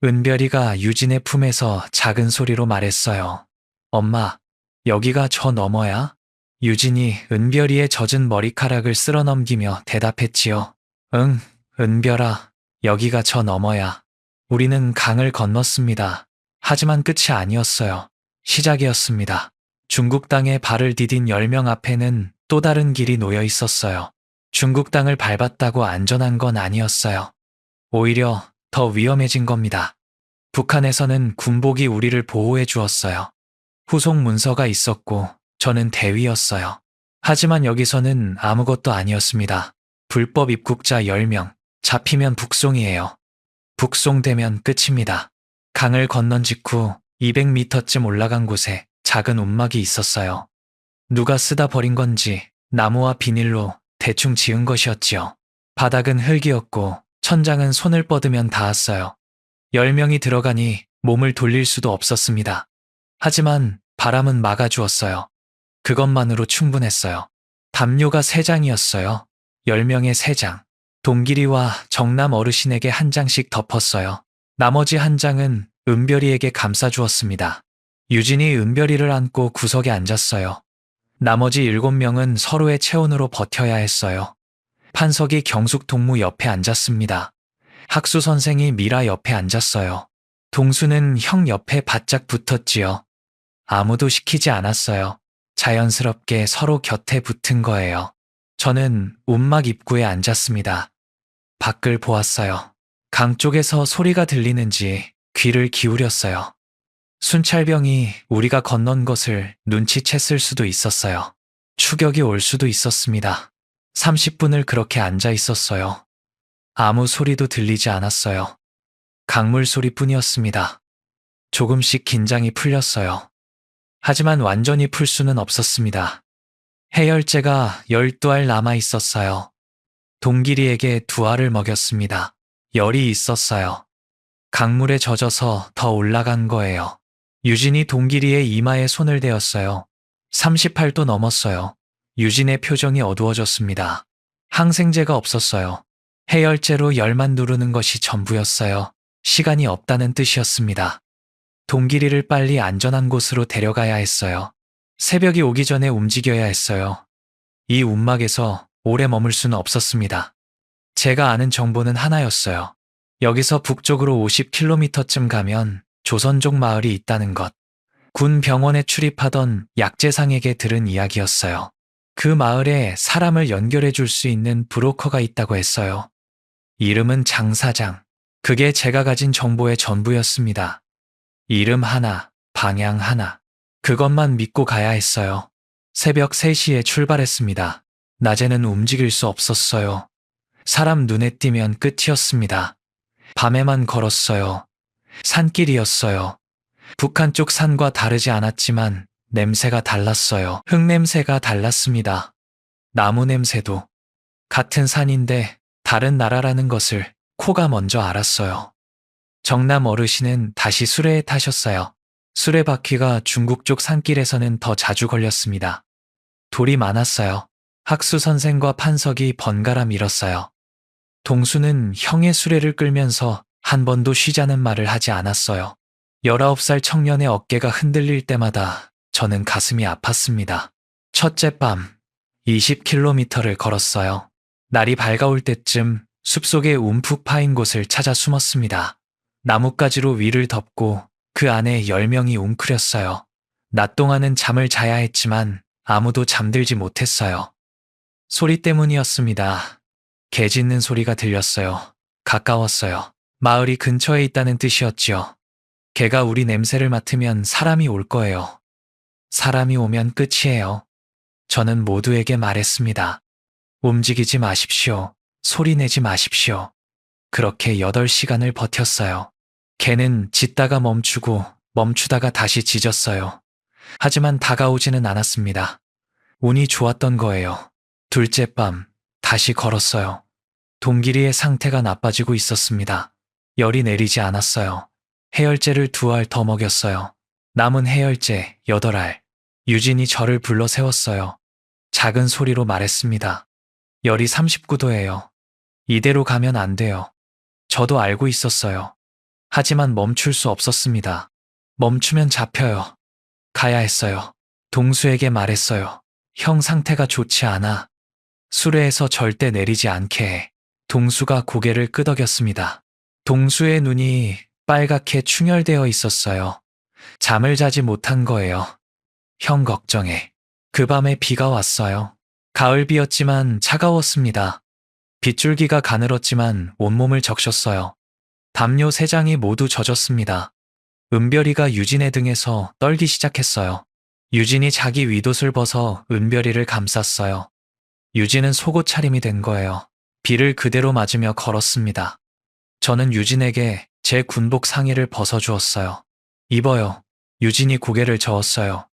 은별이가 유진의 품에서 작은 소리로 말했어요. 엄마, 여기가 저 너머야? 유진이 은별이의 젖은 머리카락을 쓸어 넘기며 대답했지요. 응, 은별아, 여기가 저 너머야. 우리는 강을 건넜습니다. 하지만 끝이 아니었어요. 시작이었습니다. 중국 땅에 발을 디딘 10명 앞에는 또 다른 길이 놓여 있었어요. 중국 땅을 밟았다고 안전한 건 아니었어요. 오히려 더 위험해진 겁니다. 북한에서는 군복이 우리를 보호해 주었어요. 후속 문서가 있었고 저는 대위였어요. 하지만 여기서는 아무것도 아니었습니다. 불법 입국자 10명, 잡히면 북송이에요. 북송되면 끝입니다. 강을 건넌 직후 200m쯤 올라간 곳에 작은 움막이 있었어요. 누가 쓰다 버린 건지 나무와 비닐로 대충 지은 것이었지요. 바닥은 흙이었고 천장은 손을 뻗으면 닿았어요. 10명이 들어가니 몸을 돌릴 수도 없었습니다. 하지만 바람은 막아주었어요. 그것만으로 충분했어요. 담요가 3장이었어요. 10명에 3장. 동기리와 정남 어르신에게 한 장씩 덮었어요. 나머지 한 장은 은별이에게 감싸주었습니다. 유진이 은별이를 안고 구석에 앉았어요. 나머지 7명은 서로의 체온으로 버텨야 했어요. 판석이 경숙 동무 옆에 앉았습니다. 학수 선생이 미라 옆에 앉았어요. 동수는 형 옆에 바짝 붙었지요. 아무도 시키지 않았어요. 자연스럽게 서로 곁에 붙은 거예요. 저는 움막 입구에 앉았습니다. 밖을 보았어요. 강 쪽에서 소리가 들리는지 귀를 기울였어요. 순찰병이 우리가 건넌 것을 눈치챘을 수도 있었어요. 추격이 올 수도 있었습니다. 30분을 그렇게 앉아 있었어요. 아무 소리도 들리지 않았어요. 강물 소리뿐이었습니다. 조금씩 긴장이 풀렸어요. 하지만 완전히 풀 수는 없었습니다. 해열제가 12알 남아 있었어요. 동길이에게 2알을 먹였습니다. 열이 있었어요. 강물에 젖어서 더 올라간 거예요. 유진이 동길이의 이마에 손을 대었어요. 38도 넘었어요. 유진의 표정이 어두워졌습니다. 항생제가 없었어요. 해열제로 열만 누르는 것이 전부였어요. 시간이 없다는 뜻이었습니다. 동길이를 빨리 안전한 곳으로 데려가야 했어요. 새벽이 오기 전에 움직여야 했어요. 이 움막에서 오래 머물 수는 없었습니다. 제가 아는 정보는 하나였어요. 여기서 북쪽으로 50km쯤 가면 조선족 마을이 있다는 것. 군 병원에 출입하던 약재상에게 들은 이야기였어요. 그 마을에 사람을 연결해 줄 수 있는 브로커가 있다고 했어요. 이름은 장 사장. 그게 제가 가진 정보의 전부였습니다. 이름 하나, 방향 하나. 그것만 믿고 가야 했어요. 새벽 3시에 출발했습니다. 낮에는 움직일 수 없었어요. 사람 눈에 띄면 끝이었습니다. 밤에만 걸었어요. 산길이었어요. 북한 쪽 산과 다르지 않았지만 냄새가 달랐어요. 흙냄새가 달랐습니다. 나무 냄새도. 같은 산인데 다른 나라라는 것을 코가 먼저 알았어요. 정남 어르신은 다시 수레에 타셨어요. 수레바퀴가 중국 쪽 산길에서는 더 자주 걸렸습니다. 돌이 많았어요. 학수 선생과 판석이 번갈아 밀었어요. 동수는 형의 수레를 끌면서 한 번도 쉬자는 말을 하지 않았어요. 19살 청년의 어깨가 흔들릴 때마다 저는 가슴이 아팠습니다. 첫째 밤, 20km를 걸었어요. 날이 밝아올 때쯤 숲속에 움푹 파인 곳을 찾아 숨었습니다. 나뭇가지로 위를 덮고 그 안에 10명이 웅크렸어요. 낮 동안은 잠을 자야 했지만 아무도 잠들지 못했어요. 소리 때문이었습니다. 개 짖는 소리가 들렸어요. 가까웠어요. 마을이 근처에 있다는 뜻이었지요. 개가 우리 냄새를 맡으면 사람이 올 거예요. 사람이 오면 끝이에요. 저는 모두에게 말했습니다. 움직이지 마십시오. 소리 내지 마십시오. 그렇게 8시간을 버텼어요. 개는 짖다가 멈추고 멈추다가 다시 짖었어요. 하지만 다가오지는 않았습니다. 운이 좋았던 거예요. 둘째 밤, 다시 걸었어요. 동길이의 상태가 나빠지고 있었습니다. 열이 내리지 않았어요. 해열제를 2알 더 먹였어요. 남은 해열제 8알. 유진이 저를 불러 세웠어요. 작은 소리로 말했습니다. 열이 39도예요. 이대로 가면 안 돼요. 저도 알고 있었어요. 하지만 멈출 수 없었습니다. 멈추면 잡혀요. 가야 했어요. 동수에게 말했어요. 형 상태가 좋지 않아. 수레에서 절대 내리지 않게 해. 동수가 고개를 끄덕였습니다. 동수의 눈이 빨갛게 충혈되어 있었어요. 잠을 자지 못한 거예요. 형 걱정해. 그 밤에 비가 왔어요. 가을비였지만 차가웠습니다. 빗줄기가 가늘었지만 온몸을 적셨어요. 담요 3장이 모두 젖었습니다. 은별이가 유진의 등에서 떨기 시작했어요. 유진이 자기 윗옷을 벗어 은별이를 감쌌어요. 유진은 속옷 차림이 된 거예요. 비를 그대로 맞으며 걸었습니다. 저는 유진에게 제 군복 상의를 벗어주었어요. 입어요. 유진이 고개를 저었어요.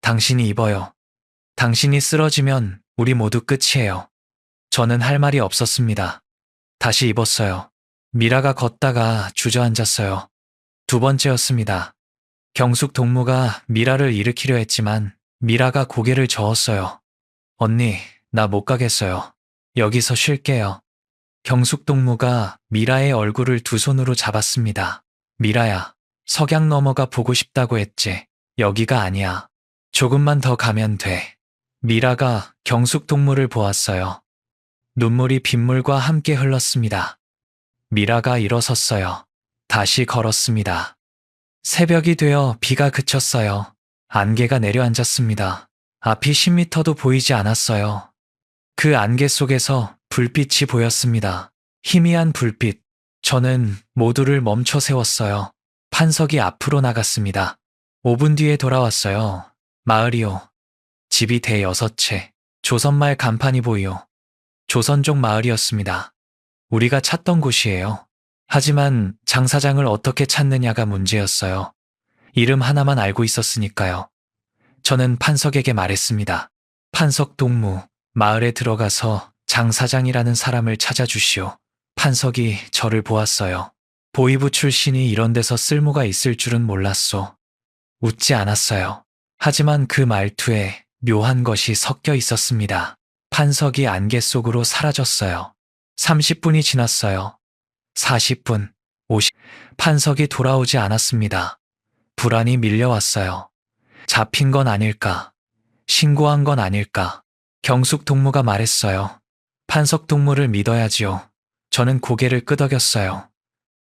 당신이 입어요. 당신이 쓰러지면 우리 모두 끝이에요. 저는 할 말이 없었습니다. 다시 입었어요. 미라가 걷다가 주저앉았어요. 2번째였습니다. 경숙 동무가 미라를 일으키려 했지만 미라가 고개를 저었어요. 언니, 나 못 가겠어요. 여기서 쉴게요. 경숙 동무가 미라의 얼굴을 2 손으로 잡았습니다. 미라야, 석양 너머가 보고 싶다고 했지. 여기가 아니야. 조금만 더 가면 돼. 미라가 경숙 동무를 보았어요. 눈물이 빗물과 함께 흘렀습니다. 미라가 일어섰어요. 다시 걸었습니다. 새벽이 되어 비가 그쳤어요. 안개가 내려앉았습니다. 앞이 10m도 보이지 않았어요. 그 안개 속에서 불빛이 보였습니다. 희미한 불빛. 저는 모두를 멈춰 세웠어요. 판석이 앞으로 나갔습니다. 5분 뒤에 돌아왔어요. 마을이요. 집이 대6채. 조선말 간판이 보이요. 조선족 마을이었습니다. 우리가 찾던 곳이에요. 하지만 장 사장을 어떻게 찾느냐가 문제였어요. 이름 하나만 알고 있었으니까요. 저는 판석에게 말했습니다. 판석 동무, 마을에 들어가서 장 사장이라는 사람을 찾아주시오. 판석이 저를 보았어요. 보이부 출신이 이런 데서 쓸모가 있을 줄은 몰랐소. 웃지 않았어요. 하지만 그 말투에 묘한 것이 섞여 있었습니다. 판석이 안개 속으로 사라졌어요. 30분이 지났어요. 40분, 50. 판석이 돌아오지 않았습니다. 불안이 밀려왔어요. 잡힌 건 아닐까? 신고한 건 아닐까? 경숙 동무가 말했어요. 판석 동무를 믿어야지요. 저는 고개를 끄덕였어요.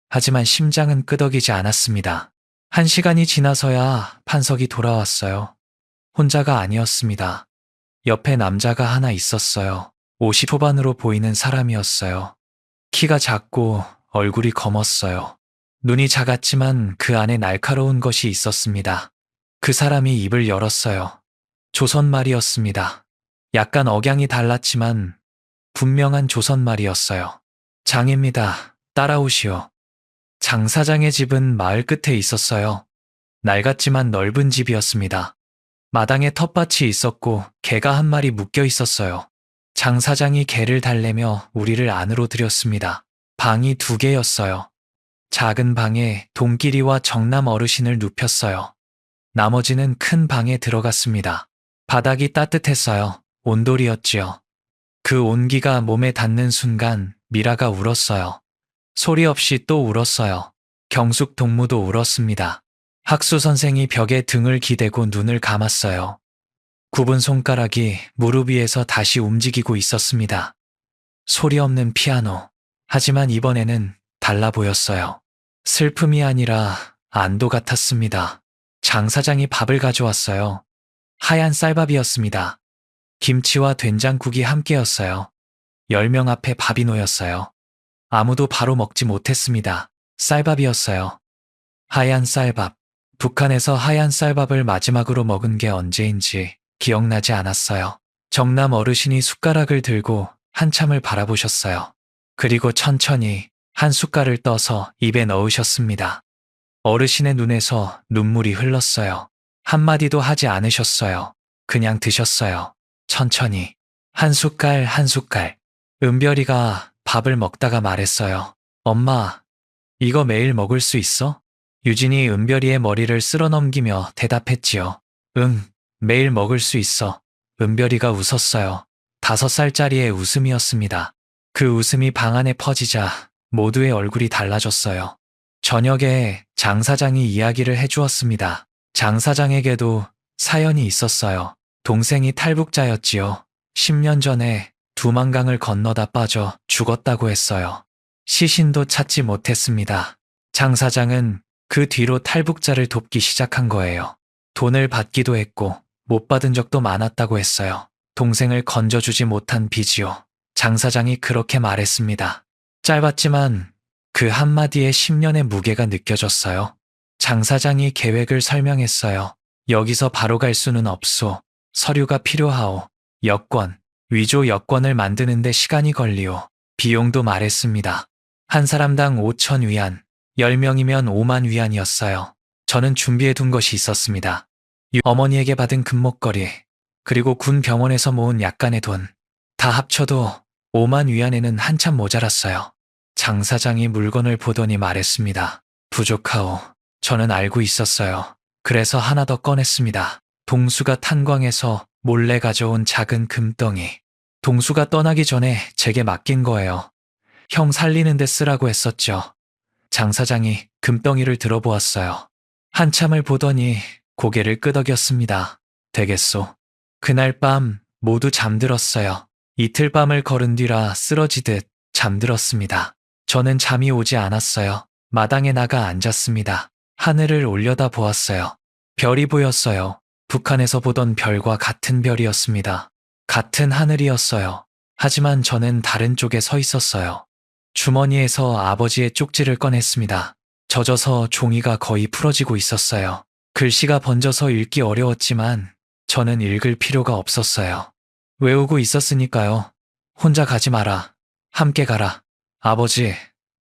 하지만 심장은 끄덕이지 않았습니다. 1시간이 지나서야 판석이 돌아왔어요. 혼자가 아니었습니다. 옆에 남자가 하나 있었어요. 50 후반으로 보이는 사람이었어요. 키가 작고 얼굴이 검었어요. 눈이 작았지만 그 안에 날카로운 것이 있었습니다. 그 사람이 입을 열었어요. 조선말이었습니다. 약간 억양이 달랐지만 분명한 조선말이었어요. 장입니다. 따라오시오. 장 사장의 집은 마을 끝에 있었어요. 낡았지만 넓은 집이었습니다. 마당에 텃밭이 있었고 개가 한 마리 묶여 있었어요. 장 사장이 개를 달래며 우리를 안으로 들였습니다. 방이 2개였어요. 작은 방에 동기리와 정남 어르신을 눕혔어요. 나머지는 큰 방에 들어갔습니다. 바닥이 따뜻했어요. 온돌이었지요. 그 온기가 몸에 닿는 순간 미라가 울었어요. 소리 없이 또 울었어요. 경숙 동무도 울었습니다. 학수 선생이 벽에 등을 기대고 눈을 감았어요. 굽은 손가락이 무릎 위에서 다시 움직이고 있었습니다. 소리 없는 피아노. 하지만 이번에는 달라 보였어요. 슬픔이 아니라 안도 같았습니다. 장 사장이 밥을 가져왔어요. 하얀 쌀밥이었습니다. 김치와 된장국이 함께였어요. 10명 앞에 밥이 놓였어요. 아무도 바로 먹지 못했습니다. 쌀밥이었어요. 하얀 쌀밥. 북한에서 하얀 쌀밥을 마지막으로 먹은 게 언제인지 기억나지 않았어요. 정남 어르신이 숟가락을 들고 한참을 바라보셨어요. 그리고 천천히 한 숟갈을 떠서 입에 넣으셨습니다. 어르신의 눈에서 눈물이 흘렀어요. 한마디도 하지 않으셨어요. 그냥 드셨어요. 천천히. 한 숟갈 한 숟갈. 은별이가 밥을 먹다가 말했어요. 엄마, 이거 매일 먹을 수 있어? 유진이 은별이의 머리를 쓸어넘기며 대답했지요. 응, 매일 먹을 수 있어. 은별이가 웃었어요. 5살짜리의 웃음이었습니다. 그 웃음이 방 안에 퍼지자 모두의 얼굴이 달라졌어요. 저녁에 장 사장이 이야기를 해주었습니다. 장 사장에게도 사연이 있었어요. 동생이 탈북자였지요. 10년 전에 두만강을 건너다 빠져 죽었다고 했어요. 시신도 찾지 못했습니다. 장 사장은 그 뒤로 탈북자를 돕기 시작한 거예요. 돈을 받기도 했고 못 받은 적도 많았다고 했어요. 동생을 건져주지 못한 빚이요. 장 사장이 그렇게 말했습니다. 짧았지만 그 한마디에 10년의 무게가 느껴졌어요. 장 사장이 계획을 설명했어요. 여기서 바로 갈 수는 없소. 서류가 필요하오. 여권, 위조 여권을 만드는데 시간이 걸리오. 비용도 말했습니다. 한 사람당 5천 위안, 10명이면 5만 위안이었어요. 저는 준비해둔 것이 있었습니다. 어머니에게 받은 금목걸이, 그리고 군 병원에서 모은 약간의 돈, 다 합쳐도 5만 위안에는 한참 모자랐어요. 장 사장이 물건을 보더니 말했습니다. 부족하오. 저는 알고 있었어요. 그래서 하나 더 꺼냈습니다. 동수가 탄광에서 몰래 가져온 작은 금덩이. 동수가 떠나기 전에 제게 맡긴 거예요. 형 살리는 데 쓰라고 했었죠. 장 사장이 금덩이를 들어보았어요. 한참을 보더니 고개를 끄덕였습니다. 되겠소. 그날 밤 모두 잠들었어요. 이틀 밤을 걸은 뒤라 쓰러지듯 잠들었습니다. 저는 잠이 오지 않았어요. 마당에 나가 앉았습니다. 하늘을 올려다 보았어요. 별이 보였어요. 북한에서 보던 별과 같은 별이었습니다. 같은 하늘이었어요. 하지만 저는 다른 쪽에 서 있었어요. 주머니에서 아버지의 쪽지를 꺼냈습니다. 젖어서 종이가 거의 풀어지고 있었어요. 글씨가 번져서 읽기 어려웠지만 저는 읽을 필요가 없었어요. 외우고 있었으니까요. 혼자 가지 마라. 함께 가라. 아버지,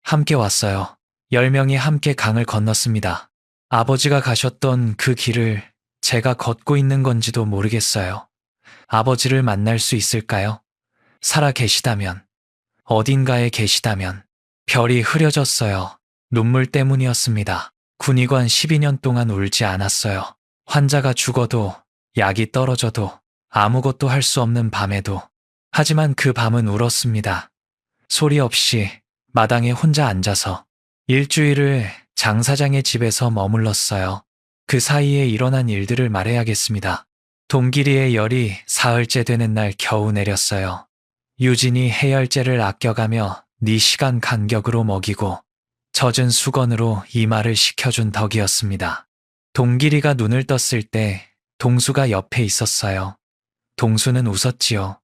함께 왔어요. 10명이 함께 강을 건넜습니다. 아버지가 가셨던 그 길을 제가 걷고 있는 건지도 모르겠어요. 아버지를 만날 수 있을까요? 살아 계시다면, 어딘가에 계시다면. 별이 흐려졌어요. 눈물 때문이었습니다. 군의관 12년 동안 울지 않았어요. 환자가 죽어도, 약이 떨어져도, 아무것도 할 수 없는 밤에도. 하지만 그 밤은 울었습니다. 소리 없이 마당에 혼자 앉아서 일주일을 장 사장의 집에서 머물렀어요. 그 사이에 일어난 일들을 말해야겠습니다. 동기리의 열이 사흘째 되는 날 겨우 내렸어요. 유진이 해열제를 아껴가며 네 시간 간격으로 먹이고 젖은 수건으로 이마를 식혀준 덕이었습니다. 동기리가 눈을 떴을 때 동수가 옆에 있었어요. 동수는 웃었지요.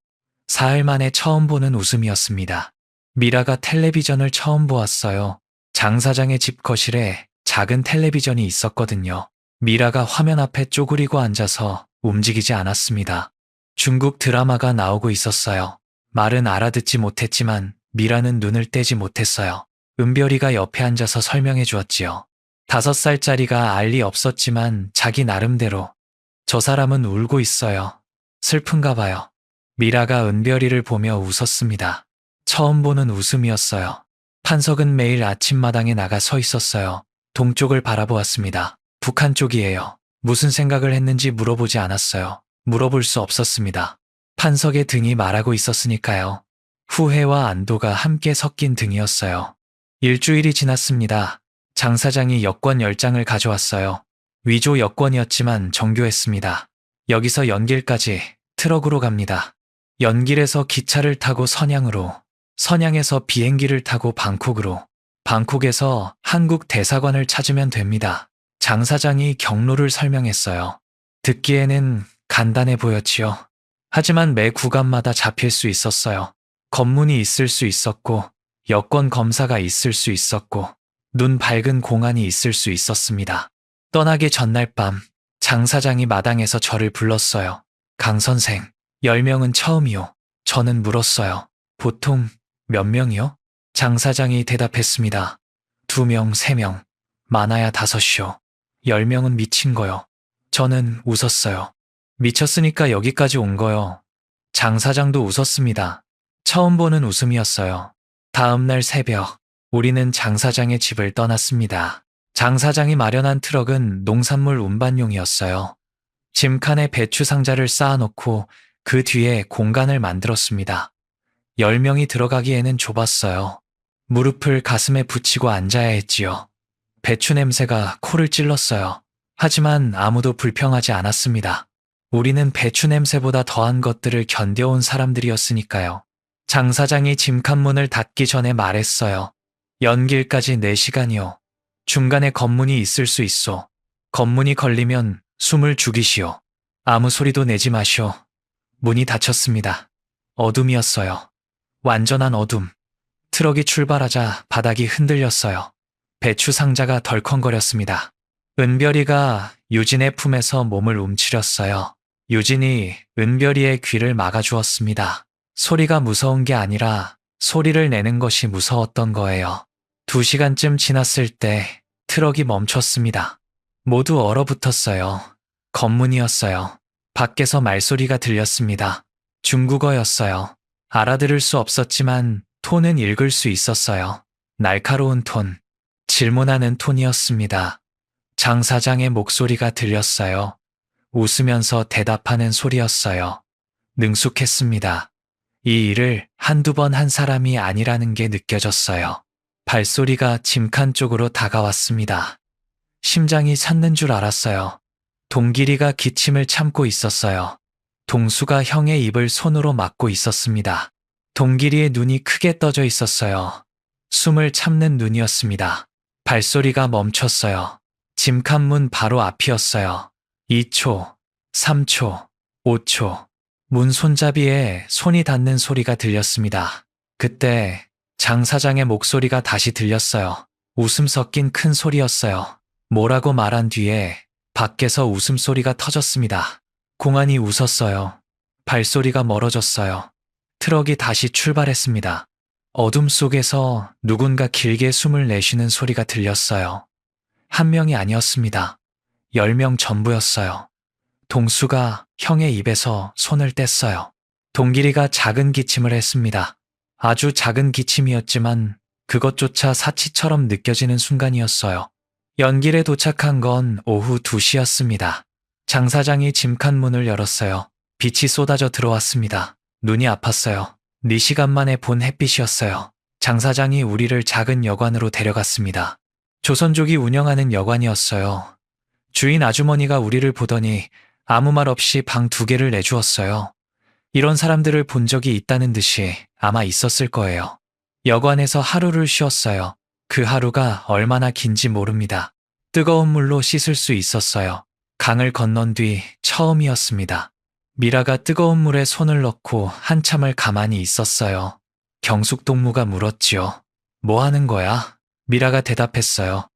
사흘 만에 처음 보는 웃음이었습니다. 미라가 텔레비전을 처음 보았어요. 장 사장의 집 거실에 작은 텔레비전이 있었거든요. 미라가 화면 앞에 쪼그리고 앉아서 움직이지 않았습니다. 중국 드라마가 나오고 있었어요. 말은 알아듣지 못했지만 미라는 눈을 떼지 못했어요. 은별이가 옆에 앉아서 설명해 주었지요. 5살짜리가 알 리 없었지만 자기 나름대로 저 사람은 울고 있어요. 슬픈가 봐요. 미라가 은별이를 보며 웃었습니다. 처음 보는 웃음이었어요. 판석은 매일 아침마당에 나가 서 있었어요. 동쪽을 바라보았습니다. 북한 쪽이에요. 무슨 생각을 했는지 물어보지 않았어요. 물어볼 수 없었습니다. 판석의 등이 말하고 있었으니까요. 후회와 안도가 함께 섞인 등이었어요. 일주일이 지났습니다. 장 사장이 여권 10장을 가져왔어요. 위조 여권이었지만 정교했습니다. 여기서 연길까지 트럭으로 갑니다. 연길에서 기차를 타고 선양으로, 선양에서 비행기를 타고 방콕으로, 방콕에서 한국 대사관을 찾으면 됩니다. 장 사장이 경로를 설명했어요. 듣기에는 간단해 보였지요. 하지만 매 구간마다 잡힐 수 있었어요. 검문이 있을 수 있었고, 여권 검사가 있을 수 있었고, 눈 밝은 공안이 있을 수 있었습니다. 떠나기 전날 밤, 장 사장이 마당에서 저를 불렀어요. 강 선생, 10명은 처음이요. 저는 물었어요. 보통 몇 명이요? 장 사장이 대답했습니다. 2명, 3명, 많아야 5이요. 10명은 미친 거요. 저는 웃었어요. 미쳤으니까 여기까지 온 거요. 장 사장도 웃었습니다. 처음 보는 웃음이었어요. 다음 날 새벽, 우리는 장 사장의 집을 떠났습니다. 장 사장이 마련한 트럭은 농산물 운반용이었어요. 짐칸에 배추 상자를 쌓아놓고 그 뒤에 공간을 만들었습니다. 10명이 들어가기에는 좁았어요. 무릎을 가슴에 붙이고 앉아야 했지요. 배추 냄새가 코를 찔렀어요. 하지만 아무도 불평하지 않았습니다. 우리는 배추 냄새보다 더한 것들을 견뎌온 사람들이었으니까요. 장 사장이 짐칸 문을 닫기 전에 말했어요. 연길까지 4시간이요. 중간에 검문이 있을 수 있어. 검문이 걸리면 숨을 죽이시오. 아무 소리도 내지 마시오. 문이 닫혔습니다. 어둠이었어요. 완전한 어둠. 트럭이 출발하자 바닥이 흔들렸어요. 배추 상자가 덜컹거렸습니다. 은별이가 유진의 품에서 몸을 움츠렸어요. 유진이 은별이의 귀를 막아주었습니다. 소리가 무서운 게 아니라 소리를 내는 것이 무서웠던 거예요. 2시간쯤 지났을 때 트럭이 멈췄습니다. 모두 얼어붙었어요. 검문이었어요. 밖에서 말소리가 들렸습니다. 중국어였어요. 알아들을 수 없었지만 톤은 읽을 수 있었어요. 날카로운 톤, 질문하는 톤이었습니다. 장 사장의 목소리가 들렸어요. 웃으면서 대답하는 소리였어요. 능숙했습니다. 이 일을 한두 번 한 사람이 아니라는 게 느껴졌어요. 발소리가 짐칸 쪽으로 다가왔습니다. 심장이 찼는 줄 알았어요. 동기리가 기침을 참고 있었어요. 동수가 형의 입을 손으로 막고 있었습니다. 동기리의 눈이 크게 떠져 있었어요. 숨을 참는 눈이었습니다. 발소리가 멈췄어요. 짐칸 문 바로 앞이었어요. 2초, 3초, 5초. 문 손잡이에 손이 닿는 소리가 들렸습니다. 그때 장 사장의 목소리가 다시 들렸어요. 웃음 섞인 큰 소리였어요. 뭐라고 말한 뒤에 밖에서 웃음소리가 터졌습니다. 공안이 웃었어요. 발소리가 멀어졌어요. 트럭이 다시 출발했습니다. 어둠 속에서 누군가 길게 숨을 내쉬는 소리가 들렸어요. 한 명이 아니었습니다. 10명 전부였어요. 동수가 형의 입에서 손을 뗐어요. 동길이가 작은 기침을 했습니다. 아주 작은 기침이었지만 그것조차 사치처럼 느껴지는 순간이었어요. 연길에 도착한 건 오후 2시였습니다. 장 사장이 짐칸 문을 열었어요. 빛이 쏟아져 들어왔습니다. 눈이 아팠어요. 4시간 만에 본 햇빛이었어요. 장 사장이 우리를 작은 여관으로 데려갔습니다. 조선족이 운영하는 여관이었어요. 주인 아주머니가 우리를 보더니 아무 말 없이 방 2개를 내주었어요. 이런 사람들을 본 적이 있다는 듯이 아마 있었을 거예요. 여관에서 하루를 쉬었어요. 그 하루가 얼마나 긴지 모릅니다. 뜨거운 물로 씻을 수 있었어요. 강을 건넌 뒤 처음이었습니다. 미라가 뜨거운 물에 손을 넣고 한참을 가만히 있었어요. 경숙동무가 물었지요. 뭐 하는 거야? 미라가 대답했어요.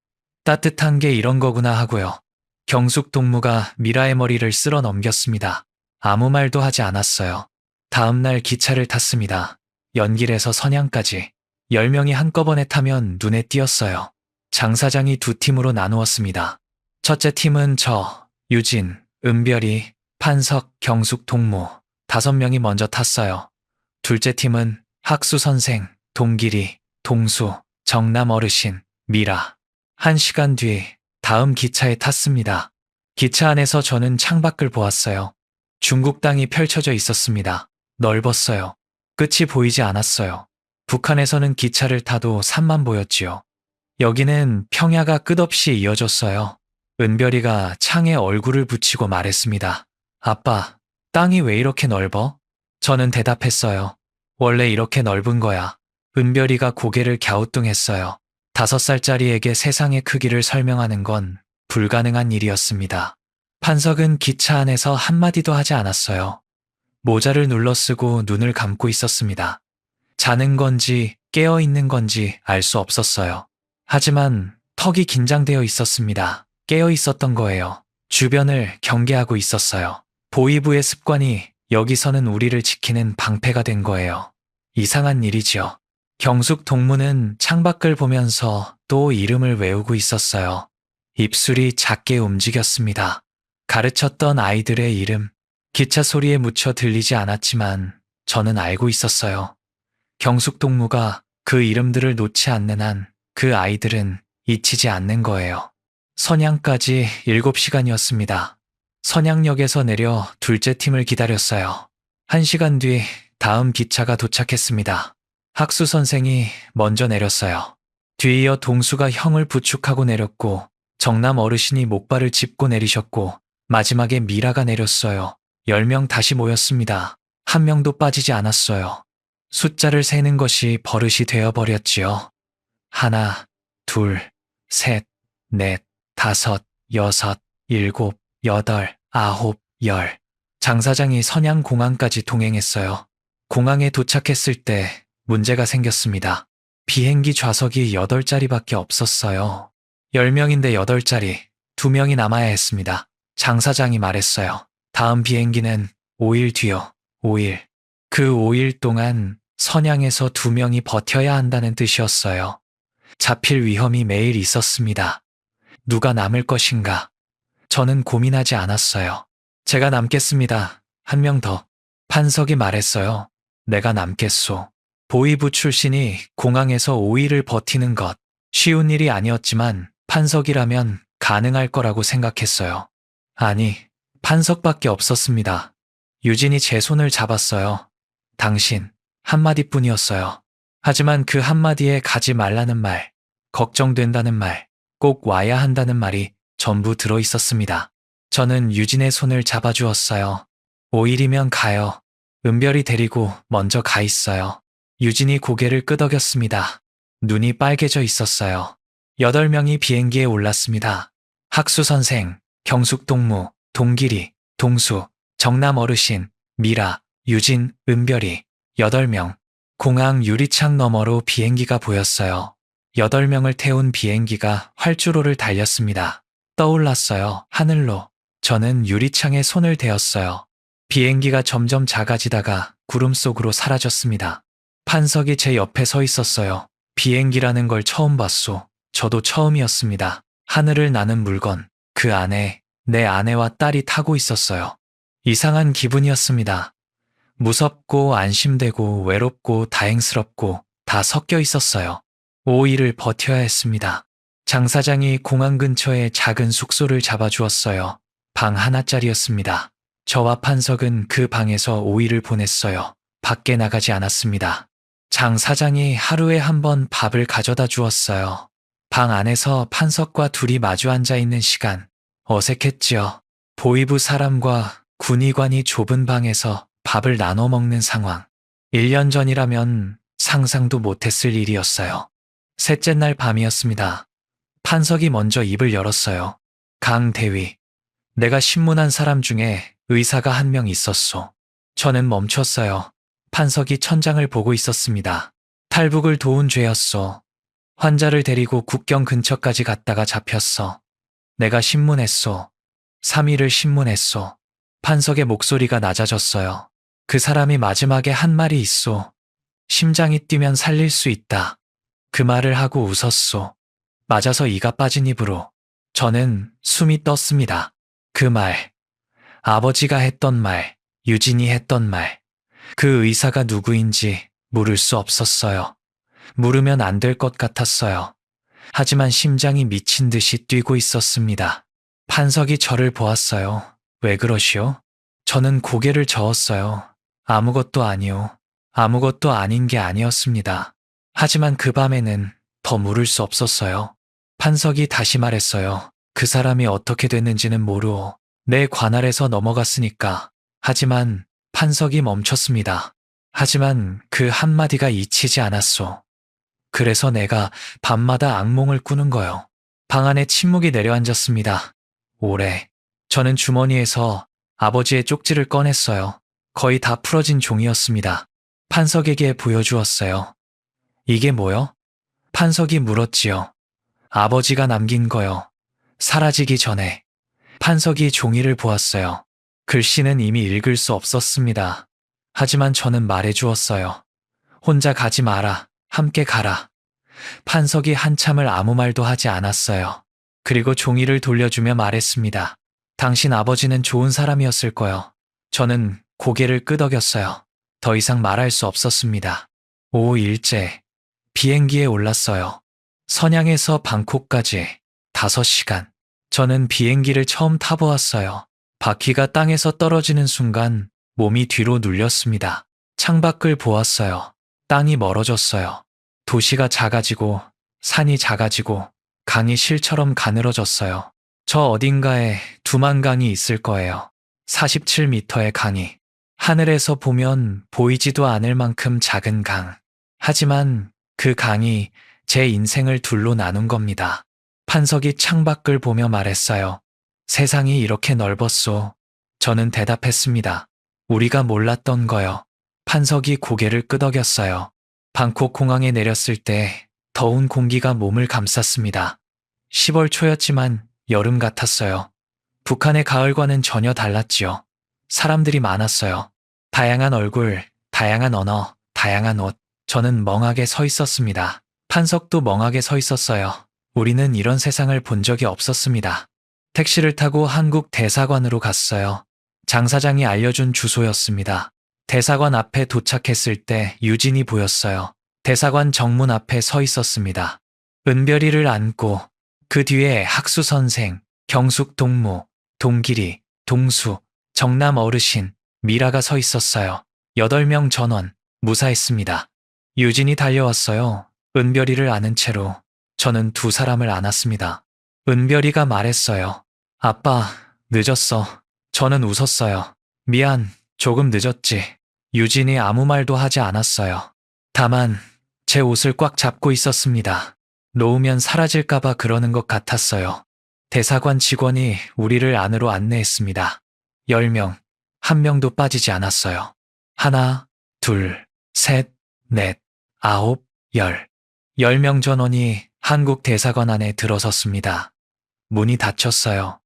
따뜻한 게 이런 거구나 하고요. 경숙동무가 미라의 머리를 쓸어 넘겼습니다. 아무 말도 하지 않았어요. 다음 날 기차를 탔습니다. 연길에서 선양까지. 10명이 한꺼번에 타면 눈에 띄었어요. 장 사장이 2팀으로 나누었습니다. 첫째 팀은 저, 유진, 은별이, 판석, 경숙, 동무 5명이 먼저 탔어요. 둘째 팀은 학수 선생, 동길이, 동수, 정남 어르신, 미라. 1시간 뒤 다음 기차에 탔습니다. 기차 안에서 저는 창밖을 보았어요. 중국 땅이 펼쳐져 있었습니다. 넓었어요. 끝이 보이지 않았어요. 북한에서는 기차를 타도 산만 보였지요. 여기는 평야가 끝없이 이어졌어요. 은별이가 창에 얼굴을 붙이고 말했습니다. 아빠, 땅이 왜 이렇게 넓어? 저는 대답했어요. 원래 이렇게 넓은 거야. 은별이가 고개를 갸우뚱했어요. 5살짜리에게 세상의 크기를 설명하는 건 불가능한 일이었습니다. 판석은 기차 안에서 한마디도 하지 않았어요. 모자를 눌러 쓰고 눈을 감고 있었습니다. 자는 건지 깨어 있는 건지 알 수 없었어요. 하지만 턱이 긴장되어 있었습니다. 깨어 있었던 거예요. 주변을 경계하고 있었어요. 보위부의 습관이 여기서는 우리를 지키는 방패가 된 거예요. 이상한 일이지요. 경숙 동무는 창밖을 보면서 또 이름을 외우고 있었어요. 입술이 작게 움직였습니다. 가르쳤던 아이들의 이름. 기차 소리에 묻혀 들리지 않았지만 저는 알고 있었어요. 경숙 동무가 그 이름들을 놓지 않는 한 그 아이들은 잊히지 않는 거예요. 선양까지 7시간이었습니다. 선양역에서 내려 둘째 팀을 기다렸어요. 1시간 뒤 다음 기차가 도착했습니다. 학수 선생이 먼저 내렸어요. 뒤이어 동수가 형을 부축하고 내렸고 정남 어르신이 목발을 짚고 내리셨고 마지막에 미라가 내렸어요. 10명 다시 모였습니다. 한 명도 빠지지 않았어요. 숫자를 세는 것이 버릇이 되어버렸지요. 1, 2, 3, 4, 5, 6, 7, 8, 9, 10. 장 사장이 선양공항까지 동행했어요. 공항에 도착했을 때 문제가 생겼습니다. 비행기 좌석이 8자리밖에 없었어요. 10명인데 8자리, 2명이 남아야 했습니다. 장 사장이 말했어요. 다음 비행기는 5일 뒤요. 5일. 그 5일 동안 선양에서 2명이 버텨야 한다는 뜻이었어요. 잡힐 위험이 매일 있었습니다. 누가 남을 것인가? 저는 고민하지 않았어요. 제가 남겠습니다. 1명 더. 판석이 말했어요. 내가 남겠소. 보위부 출신이 공항에서 5일을 버티는 것. 쉬운 일이 아니었지만 판석이라면 가능할 거라고 생각했어요. 아니, 판석밖에 없었습니다. 유진이 제 손을 잡았어요. 당신, 한마디뿐이었어요. 하지만 그 한마디에 가지 말라는 말, 걱정된다는 말, 꼭 와야 한다는 말이 전부 들어 있었습니다. 저는 유진의 손을 잡아주었어요. 5일이면 가요. 은별이 데리고 먼저 가 있어요. 유진이 고개를 끄덕였습니다. 눈이 빨개져 있었어요. 8명이 비행기에 올랐습니다. 학수 선생, 경숙 동무, 동길이, 동수, 정남 어르신, 미라, 유진, 은별이. 8명. 공항 유리창 너머로 비행기가 보였어요. 8명을 태운 비행기가 활주로를 달렸습니다. 떠올랐어요. 하늘로. 저는 유리창에 손을 대었어요. 비행기가 점점 작아지다가 구름 속으로 사라졌습니다. 판석이 제 옆에 서 있었어요. 비행기라는 걸 처음 봤소. 저도 처음이었습니다. 하늘을 나는 물건, 그 안에 내 아내와 딸이 타고 있었어요. 이상한 기분이었습니다. 무섭고 안심되고 외롭고 다행스럽고 다 섞여 있었어요. 5일을 버텨야 했습니다. 장 사장이 공항 근처에 작은 숙소를 잡아주었어요. 방 하나짜리였습니다. 저와 판석은 그 방에서 5일을 보냈어요. 밖에 나가지 않았습니다. 장 사장이 하루에 한 번 밥을 가져다 주었어요. 방 안에서 판석과 둘이 마주 앉아 있는 시간, 어색했지요. 보이부 사람과 군의관이 좁은 방에서 밥을 나눠 먹는 상황. 1년 전이라면 상상도 못했을 일이었어요. 셋째 날 밤이었습니다. 판석이 먼저 입을 열었어요. 강 대위, 내가 신문한 사람 중에 의사가 한 명 있었소. 저는 멈췄어요. 판석이 천장을 보고 있었습니다. 탈북을 도운 죄였소. 환자를 데리고 국경 근처까지 갔다가 잡혔어. 내가 신문했소. 3일을 신문했소. 판석의 목소리가 낮아졌어요. 그 사람이 마지막에 한 말이 있소. 심장이 뛰면 살릴 수 있다. 그 말을 하고 웃었소. 맞아서 이가 빠진 입으로. 저는 숨이 떴습니다. 그 말, 아버지가 했던 말, 유진이 했던 말, 그 의사가 누구인지 물을 수 없었어요. 물으면 안 될 것 같았어요. 하지만 심장이 미친 듯이 뛰고 있었습니다. 판석이 저를 보았어요. 왜 그러시오? 저는 고개를 저었어요. 아무것도 아니오. 아무것도 아닌 게 아니었습니다. 하지만 그 밤에는 더 물을 수 없었어요. 판석이 다시 말했어요. 그 사람이 어떻게 됐는지는 모르오. 내 관할에서 넘어갔으니까. 하지만 판석이 멈췄습니다. 하지만 그 한마디가 잊히지 않았소. 그래서 내가 밤마다 악몽을 꾸는 거요. 방 안에 침묵이 내려앉았습니다. 오래. 저는 주머니에서 아버지의 쪽지를 꺼냈어요. 거의 다 풀어진 종이었습니다. 판석에게 보여주었어요. 이게 뭐요? 판석이 물었지요. 아버지가 남긴 거요. 사라지기 전에. 판석이 종이를 보았어요. 글씨는 이미 읽을 수 없었습니다. 하지만 저는 말해주었어요. 혼자 가지 마라. 함께 가라. 판석이 한참을 아무 말도 하지 않았어요. 그리고 종이를 돌려주며 말했습니다. 당신 아버지는 좋은 사람이었을 거요. 저는 고개를 끄덕였어요. 더 이상 말할 수 없었습니다. 5일째. 비행기에 올랐어요. 선양에서 방콕까지 5시간. 저는 비행기를 처음 타보았어요. 바퀴가 땅에서 떨어지는 순간 몸이 뒤로 눌렸습니다. 창밖을 보았어요. 땅이 멀어졌어요. 도시가 작아지고 산이 작아지고 강이 실처럼 가늘어졌어요. 저 어딘가에 두만강이 있을 거예요. 47m의 강이. 하늘에서 보면 보이지도 않을 만큼 작은 강. 하지만 그 강이 제 인생을 둘로 나눈 겁니다. 판석이 창밖을 보며 말했어요. 세상이 이렇게 넓었소. 저는 대답했습니다. 우리가 몰랐던 거요. 판석이 고개를 끄덕였어요. 방콕 공항에 내렸을 때 더운 공기가 몸을 감쌌습니다. 10월 초였지만 여름 같았어요. 북한의 가을과는 전혀 달랐지요. 사람들이 많았어요. 다양한 얼굴, 다양한 언어, 다양한 옷. 저는 멍하게 서 있었습니다. 판석도 멍하게 서 있었어요. 우리는 이런 세상을 본 적이 없었습니다. 택시를 타고 한국 대사관으로 갔어요. 장 사장이 알려준 주소였습니다. 대사관 앞에 도착했을 때 유진이 보였어요. 대사관 정문 앞에 서 있었습니다. 은별이를 안고 그 뒤에 학수 선생, 경숙 동무, 동길이, 동수, 정남 어르신, 미라가 서 있었어요. 8명 전원, 무사했습니다. 유진이 달려왔어요. 은별이를 안은 채로. 저는 두 사람을 안았습니다. 은별이가 말했어요. 아빠, 늦었어. 저는 웃었어요. 미안, 조금 늦었지. 유진이 아무 말도 하지 않았어요. 다만 제 옷을 꽉 잡고 있었습니다. 놓으면 사라질까봐 그러는 것 같았어요. 대사관 직원이 우리를 안으로 안내했습니다. 10명, 한 명도 빠지지 않았어요. 하나, 둘, 셋, 넷, 아홉, 10명 전원이 한국 대사관 안에 들어섰습니다. 문이 닫혔어요.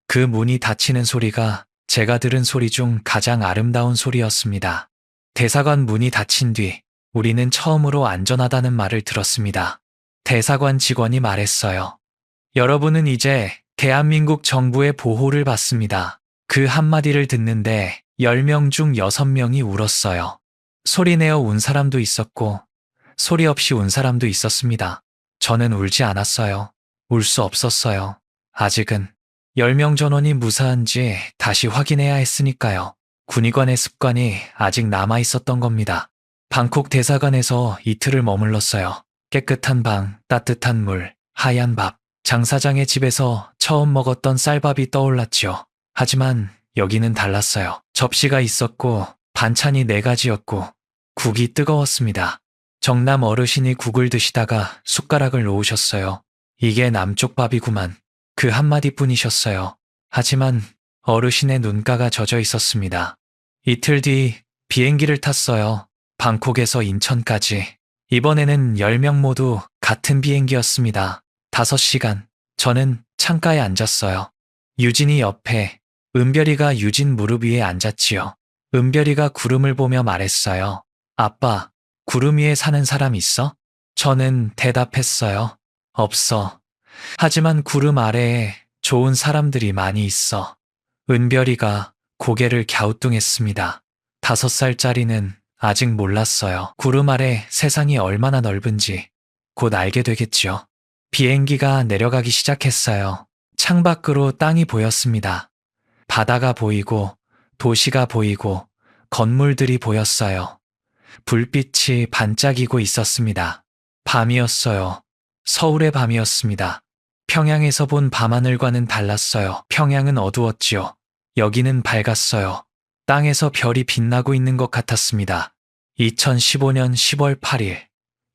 그 문이 닫히는 소리가 제가 들은 소리 중 가장 아름다운 소리였습니다. 대사관 문이 닫힌 뒤 우리는 처음으로 안전하다는 말을 들었습니다. 대사관 직원이 말했어요. 여러분은 이제 대한민국 정부의 보호를 받습니다. 그 한마디를 듣는데 10명 중 6명이 울었어요. 소리내어 운 사람도 있었고 소리 없이 운 사람도 있었습니다. 저는 울지 않았어요. 울 수 없었어요. 아직은 10명 전원이 무사한지 다시 확인해야 했으니까요. 군의관의 습관이 아직 남아 있었던 겁니다. 방콕 대사관에서 이틀을 머물렀어요. 깨끗한 방, 따뜻한 물, 하얀 밥. 장 사장의 집에서 처음 먹었던 쌀밥이 떠올랐죠. 하지만 여기는 달랐어요. 접시가 있었고 반찬이 4가지였고 국이 뜨거웠습니다. 정남 어르신이 국을 드시다가 숟가락을 놓으셨어요. 이게 남쪽 밥이구만. 그 한마디뿐이셨어요. 하지만 어르신의 눈가가 젖어 있었습니다. 이틀 뒤 비행기를 탔어요. 방콕에서 인천까지. 이번에는 10명 모두 같은 비행기였습니다. 5시간. 저는 창가에 앉았어요. 유진이 옆에, 은별이가 유진 무릎 위에 앉았지요. 은별이가 구름을 보며 말했어요. 아빠, 구름 위에 사는 사람 있어? 저는 대답했어요. 없어. 하지만 구름 아래에 좋은 사람들이 많이 있어. 은별이가 고개를 갸우뚱했습니다. 5살짜리는 아직 몰랐어요. 구름 아래 세상이 얼마나 넓은지 곧 알게 되겠죠. 비행기가 내려가기 시작했어요. 창밖으로 땅이 보였습니다. 바다가 보이고 도시가 보이고 건물들이 보였어요. 불빛이 반짝이고 있었습니다. 밤이었어요. 서울의 밤이었습니다. 평양에서 본 밤하늘과는 달랐어요. 평양은 어두웠지요. 여기는 밝았어요. 땅에서 별이 빛나고 있는 것 같았습니다. 2015년 10월 8일,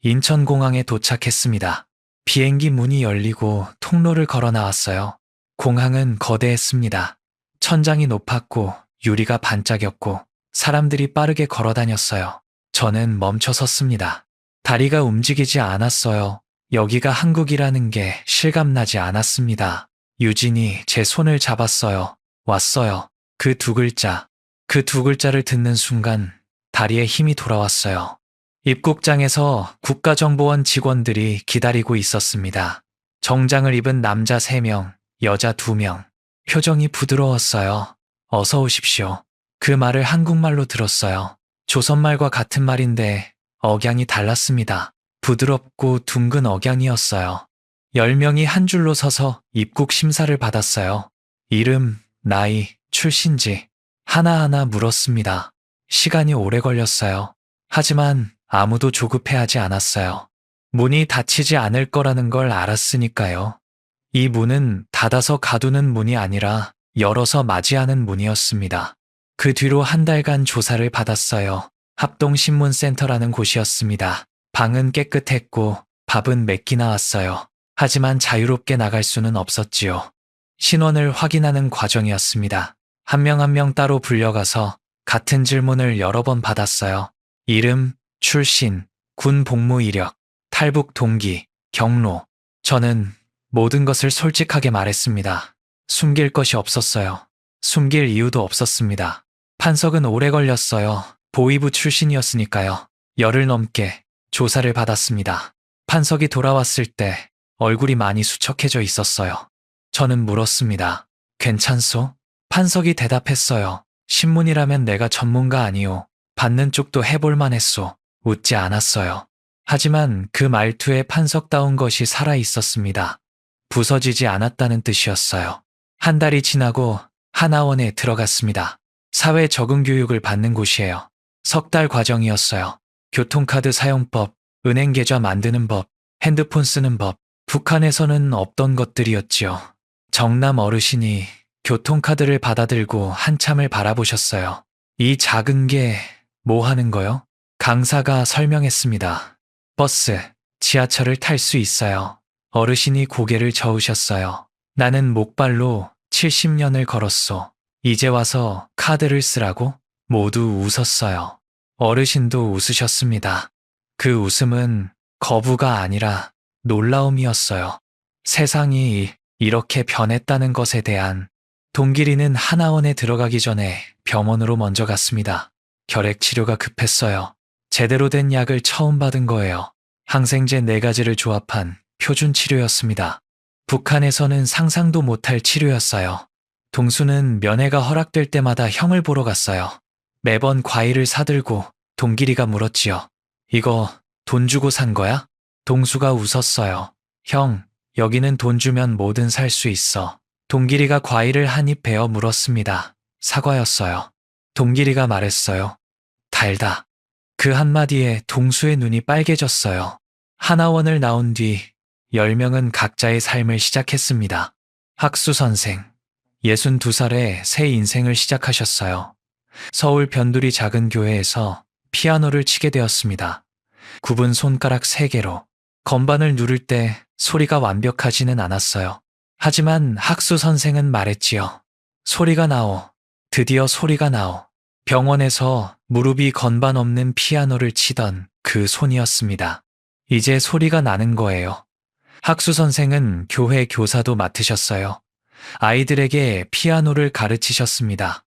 인천공항에 도착했습니다. 비행기 문이 열리고 통로를 걸어 나왔어요. 공항은 거대했습니다. 천장이 높았고 유리가 반짝였고 사람들이 빠르게 걸어 다녔어요. 저는 멈춰 섰습니다. 다리가 움직이지 않았어요. 여기가 한국이라는 게 실감나지 않았습니다. 유진이 제 손을 잡았어요. 왔어요. 그 두 글자를 듣는 순간 다리에 힘이 돌아왔어요. 입국장에서 국가정보원 직원들이 기다리고 있었습니다. 정장을 입은 남자 3명, 여자 2명. 표정이 부드러웠어요. 어서 오십시오. 그 말을 한국말로 들었어요. 조선말과 같은 말인데 억양이 달랐습니다. 부드럽고 둥근 억양이었어요. 10명이 한 줄로 서서 입국 심사를 받았어요. 이름, 나이, 출신지 하나하나 물었습니다. 시간이 오래 걸렸어요. 하지만 아무도 조급해하지 않았어요. 문이 닫히지 않을 거라는 걸 알았으니까요. 이 문은 닫아서 가두는 문이 아니라 열어서 맞이하는 문이었습니다. 그 뒤로 한 달간 조사를 받았어요. 합동신문센터라는 곳이었습니다. 방은 깨끗했고 밥은 몇 끼 나왔어요. 하지만 자유롭게 나갈 수는 없었지요. 신원을 확인하는 과정이었습니다. 한 명 한 명 따로 불려가서 같은 질문을 여러 번 받았어요. 이름, 출신, 군 복무 이력, 탈북 동기, 경로. 저는 모든 것을 솔직하게 말했습니다. 숨길 것이 없었어요. 숨길 이유도 없었습니다. 판석은 오래 걸렸어요. 보위부 출신이었으니까요. 열흘 넘게 조사를 받았습니다. 판석이 돌아왔을 때 얼굴이 많이 수척해져 있었어요. 저는 물었습니다. 괜찮소? 판석이 대답했어요. 신문이라면 내가 전문가 아니오. 받는 쪽도 해볼만 했소. 웃지 않았어요. 하지만 그 말투에 판석다운 것이 살아있었습니다. 부서지지 않았다는 뜻이었어요. 한 달이 지나고 하나원에 들어갔습니다. 사회 적응 교육을 받는 곳이에요. 3달 과정이었어요. 교통카드 사용법, 은행 계좌 만드는 법, 핸드폰 쓰는 법. 북한에서는 없던 것들이었지요. 정남 어르신이 교통카드를 받아들고 한참을 바라보셨어요. 이 작은 게 뭐 하는 거요? 강사가 설명했습니다. 버스, 지하철을 탈 수 있어요. 어르신이 고개를 저으셨어요. 나는 목발로 70년을 걸었소. 이제 와서 카드를 쓰라고? 모두 웃었어요. 어르신도 웃으셨습니다. 그 웃음은 거부가 아니라 놀라움이었어요. 세상이 이렇게 변했다는 것에 대한. 동길이는 하나원에 들어가기 전에 병원으로 먼저 갔습니다. 결핵 치료가 급했어요. 제대로 된 약을 처음 받은 거예요. 항생제 4가지를 조합한 표준 치료였습니다. 북한에서는 상상도 못할 치료였어요. 동수는 면회가 허락될 때마다 형을 보러 갔어요. 매번 과일을 사들고 동길이가 물었지요. 이거 돈 주고 산 거야? 동수가 웃었어요. 형, 여기는 돈 주면 뭐든 살 수 있어. 동길이가 과일을 한 입 베어 물었습니다. 사과였어요. 동길이가 말했어요. 달다. 그 한마디에 동수의 눈이 빨개졌어요. 하나원을 나온 뒤 10명은 각자의 삶을 시작했습니다. 학수 선생, 62살에 새 인생을 시작하셨어요. 서울 변두리 작은 교회에서 피아노를 치게 되었습니다. 굽은 손가락 3개로 건반을 누를 때 소리가 완벽하지는 않았어요. 하지만 학수 선생은 말했지요. 소리가 나오. 드디어 소리가 나오. 병원에서 무릎이 건반 없는 피아노를 치던 그 손이었습니다. 이제 소리가 나는 거예요. 학수 선생은 교회 교사도 맡으셨어요. 아이들에게 피아노를 가르치셨습니다.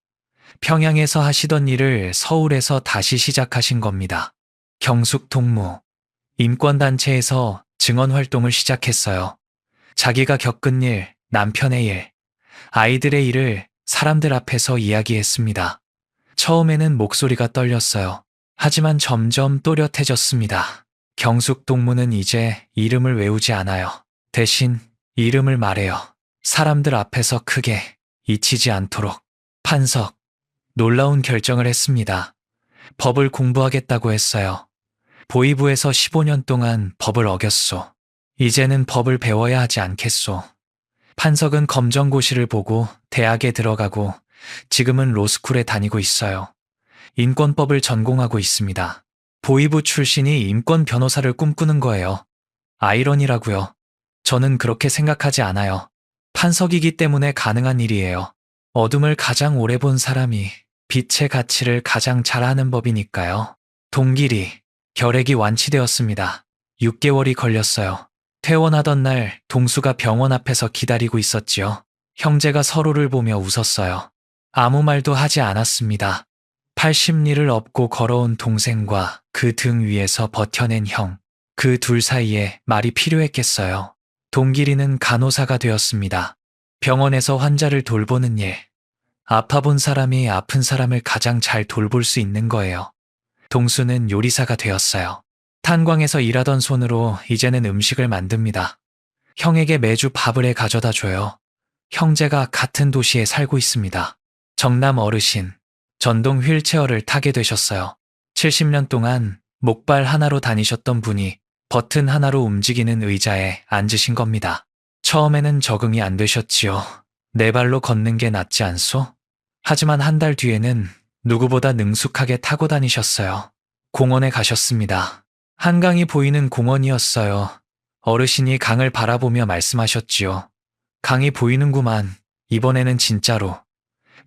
평양에서 하시던 일을 서울에서 다시 시작하신 겁니다. 경숙 동무, 인권단체에서 증언 활동을 시작했어요. 자기가 겪은 일, 남편의 일, 아이들의 일을 사람들 앞에서 이야기했습니다. 처음에는 목소리가 떨렸어요. 하지만 점점 또렷해졌습니다. 경숙 동무는 이제 이름을 외우지 않아요. 대신 이름을 말해요. 사람들 앞에서 크게 잊히지 않도록. 판석, 놀라운 결정을 했습니다. 법을 공부하겠다고 했어요. 보이부에서 15년 동안 법을 어겼소. 이제는 법을 배워야 하지 않겠소. 판석은 검정고시를 보고 대학에 들어가고 지금은 로스쿨에 다니고 있어요. 인권법을 전공하고 있습니다. 보이부 출신이 인권 변호사를 꿈꾸는 거예요. 아이러니라고요. 저는 그렇게 생각하지 않아요. 판석이기 때문에 가능한 일이에요. 어둠을 가장 오래 본 사람이 빛의 가치를 가장 잘 아는 법이니까요. 동길이, 결핵이 완치되었습니다. 6개월이 걸렸어요. 퇴원하던 날 동수가 병원 앞에서 기다리고 있었지요. 형제가 서로를 보며 웃었어요. 아무 말도 하지 않았습니다. 80리를 업고 걸어온 동생과 그 등 위에서 버텨낸 형. 그 둘 사이에 말이 필요했겠어요. 동길이는 간호사가 되었습니다. 병원에서 환자를 돌보는 일. 아파본 사람이 아픈 사람을 가장 잘 돌볼 수 있는 거예요. 동수는 요리사가 되었어요. 탄광에서 일하던 손으로 이제는 음식을 만듭니다. 형에게 매주 밥을 해 가져다 줘요. 형제가 같은 도시에 살고 있습니다. 정남 어르신, 전동 휠체어를 타게 되셨어요. 70년 동안 목발 하나로 다니셨던 분이 버튼 하나로 움직이는 의자에 앉으신 겁니다. 처음에는 적응이 안 되셨지요. 네 발로 걷는 게 낫지 않소? 하지만 한 달 뒤에는 누구보다 능숙하게 타고 다니셨어요. 공원에 가셨습니다. 한강이 보이는 공원이었어요. 어르신이 강을 바라보며 말씀하셨지요. 강이 보이는구만. 이번에는 진짜로.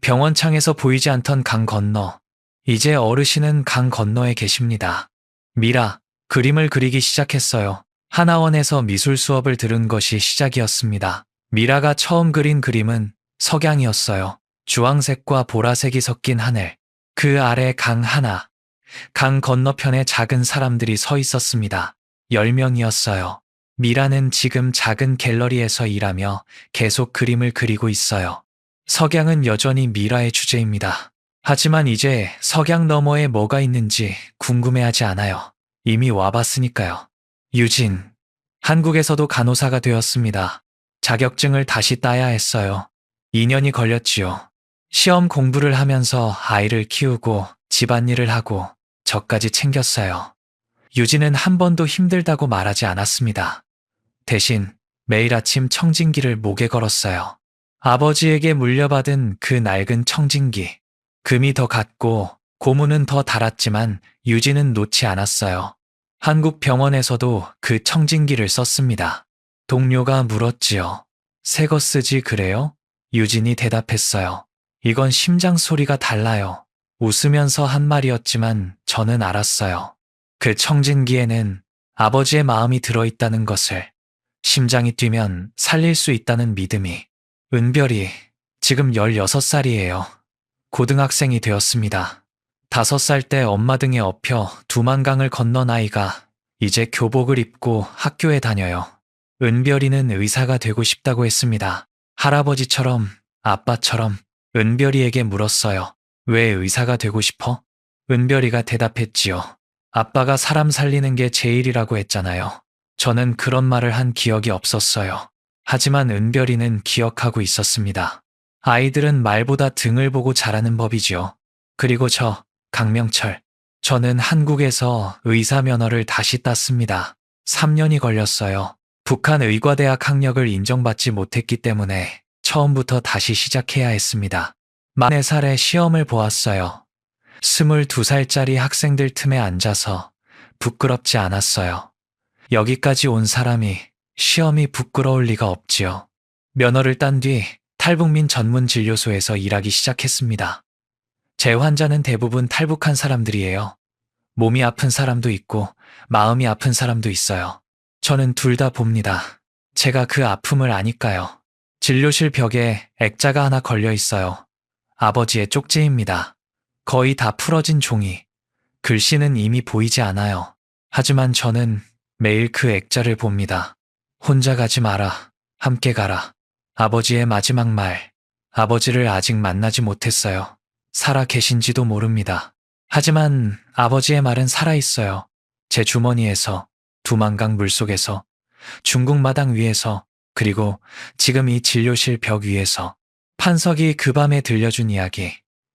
병원 창에서 보이지 않던 강 건너. 이제 어르신은 강 건너에 계십니다. 미라, 그림을 그리기 시작했어요. 하나원에서 미술 수업을 들은 것이 시작이었습니다. 미라가 처음 그린 그림은 석양이었어요. 주황색과 보라색이 섞인 하늘. 그 아래 강 하나. 강 건너편에 작은 사람들이 서 있었습니다. 10명이었어요. 미라는 지금 작은 갤러리에서 일하며 계속 그림을 그리고 있어요. 석양은 여전히 미라의 주제입니다. 하지만 이제 석양 너머에 뭐가 있는지 궁금해하지 않아요. 이미 와봤으니까요. 유진, 한국에서도 간호사가 되었습니다. 자격증을 다시 따야 했어요. 2년이 걸렸지요. 시험 공부를 하면서 아이를 키우고 집안일을 하고 저까지 챙겼어요. 유진은 한 번도 힘들다고 말하지 않았습니다. 대신 매일 아침 청진기를 목에 걸었어요. 아버지에게 물려받은 그 낡은 청진기. 금이 더 갔고 고무는 더 달았지만 유진은 놓지 않았어요. 한국 병원에서도 그 청진기를 썼습니다. 동료가 물었지요. 새 거 쓰지 그래요? 유진이 대답했어요. 이건 심장 소리가 달라요. 웃으면서 한 말이었지만 저는 알았어요. 그 청진기에는 아버지의 마음이 들어있다는 것을, 심장이 뛰면 살릴 수 있다는 믿음이. 은별이 지금 16살이에요. 고등학생이 되었습니다. 5살 때 엄마 등에 업혀 두만강을 건넌 아이가 이제 교복을 입고 학교에 다녀요. 은별이는 의사가 되고 싶다고 했습니다. 할아버지처럼, 아빠처럼 은별이에게 물었어요. 왜 의사가 되고 싶어? 은별이가 대답했지요. 아빠가 사람 살리는 게 제일이라고 했잖아요. 저는 그런 말을 한 기억이 없었어요. 하지만 은별이는 기억하고 있었습니다. 아이들은 말보다 등을 보고 자라는 법이지요. 그리고 저, 강명철. 저는 한국에서 의사 면허를 다시 땄습니다. 3년이 걸렸어요. 북한 의과대학 학력을 인정받지 못했기 때문에 처음부터 다시 시작해야 했습니다. 44살에 시험을 보았어요. 22살짜리 학생들 틈에 앉아서 부끄럽지 않았어요. 여기까지 온 사람이 시험이 부끄러울 리가 없지요. 면허를 딴 뒤 탈북민 전문 진료소에서 일하기 시작했습니다. 제 환자는 대부분 탈북한 사람들이에요. 몸이 아픈 사람도 있고 마음이 아픈 사람도 있어요. 저는 둘 다 봅니다. 제가 그 아픔을 아니까요. 진료실 벽에 액자가 하나 걸려 있어요. 아버지의 쪽지입니다. 거의 다 풀어진 종이. 글씨는 이미 보이지 않아요. 하지만 저는 매일 그 액자를 봅니다. 혼자 가지 마라. 함께 가라. 아버지의 마지막 말. 아버지를 아직 만나지 못했어요. 살아 계신지도 모릅니다. 하지만 아버지의 말은 살아있어요. 제 주머니에서, 두만강 물속에서, 중국 마당 위에서, 그리고 지금 이 진료실 벽 위에서. 판석이 그 밤에 들려준 이야기.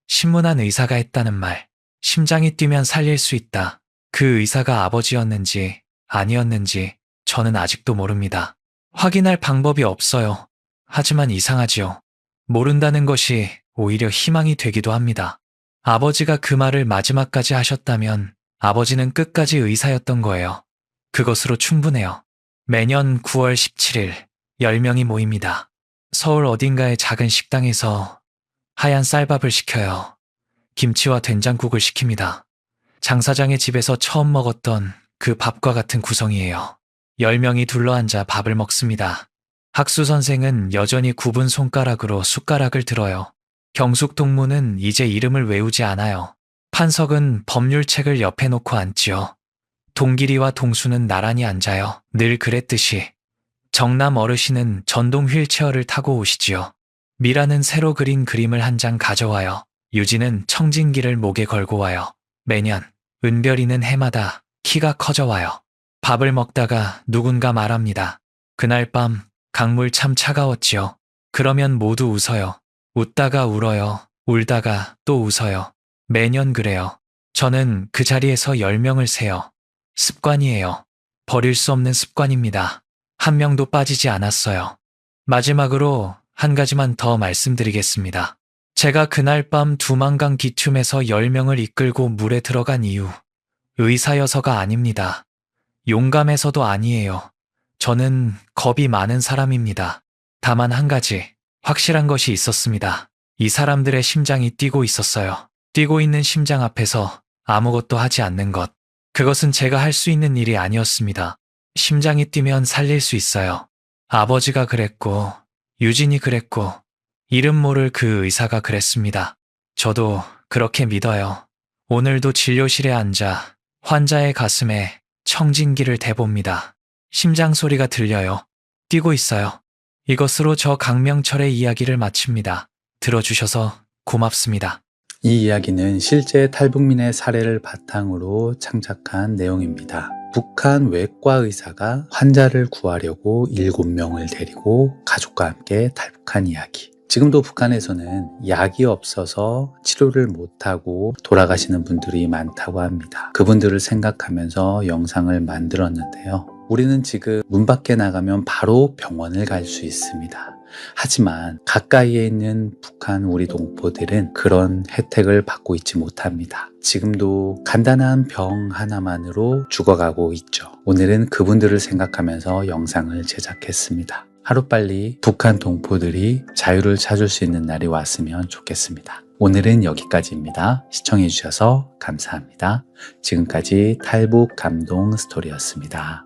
신문한 의사가 했다는 말. 심장이 뛰면 살릴 수 있다. 그 의사가 아버지였는지 아니었는지 저는 아직도 모릅니다. 확인할 방법이 없어요. 하지만 이상하지요. 모른다는 것이 오히려 희망이 되기도 합니다. 아버지가 그 말을 마지막까지 하셨다면 아버지는 끝까지 의사였던 거예요. 그것으로 충분해요. 매년 9월 17일 10명이 모입니다. 서울 어딘가의 작은 식당에서 하얀 쌀밥을 시켜요. 김치와 된장국을 시킵니다. 장사장의 집에서 처음 먹었던 그 밥과 같은 구성이에요. 10명이 둘러앉아 밥을 먹습니다. 학수 선생은 여전히 굽은 손가락으로 숟가락을 들어요. 경숙 동무는 이제 이름을 외우지 않아요. 판석은 법률책을 옆에 놓고 앉지요. 동길이와 동수는 나란히 앉아요. 늘 그랬듯이. 정남 어르신은 전동 휠체어를 타고 오시지요. 미라는 새로 그린 그림을 한 장 가져와요. 유진은 청진기를 목에 걸고 와요. 매년 은별이는 해마다 키가 커져 와요. 밥을 먹다가 누군가 말합니다. 그날 밤 강물 참 차가웠지요. 그러면 모두 웃어요. 웃다가 울어요. 울다가 또 웃어요. 매년 그래요. 저는 그 자리에서 10명을 세요. 습관이에요. 버릴 수 없는 습관입니다. 한 명도 빠지지 않았어요. 마지막으로 한 가지만 더 말씀드리겠습니다. 제가 그날 밤 두만강 기슭에서 10명을 이끌고 물에 들어간 이유, 의사여서가 아닙니다. 용감해서도 아니에요. 저는 겁이 많은 사람입니다. 다만 한 가지 확실한 것이 있었습니다. 이 사람들의 심장이 뛰고 있었어요. 뛰고 있는 심장 앞에서 아무것도 하지 않는 것. 그것은 제가 할 수 있는 일이 아니었습니다. 심장이 뛰면 살릴 수 있어요. 아버지가 그랬고, 유진이 그랬고, 이름 모를 그 의사가 그랬습니다. 저도 그렇게 믿어요. 오늘도 진료실에 앉아 환자의 가슴에 청진기를 대봅니다. 심장 소리가 들려요. 뛰고 있어요. 이것으로 저 강명철의 이야기를 마칩니다. 들어주셔서 고맙습니다. 이 이야기는 실제 탈북민의 사례를 바탕으로 창작한 내용입니다. 북한 외과 의사가 환자를 구하려고 7명을 데리고 가족과 함께 탈북한 이야기. 지금도 북한에서는 약이 없어서 치료를 못하고 돌아가시는 분들이 많다고 합니다. 그분들을 생각하면서 영상을 만들었는데요. 우리는 지금 문 밖에 나가면 바로 병원을 갈 수 있습니다. 하지만 가까이에 있는 북한 우리 동포들은 그런 혜택을 받고 있지 못합니다. 지금도 간단한 병 하나만으로 죽어가고 있죠. 오늘은 그분들을 생각하면서 영상을 제작했습니다. 하루빨리 북한 동포들이 자유를 찾을 수 있는 날이 왔으면 좋겠습니다. 오늘은 여기까지입니다. 시청해주셔서 감사합니다. 지금까지 탈북 감동 스토리였습니다.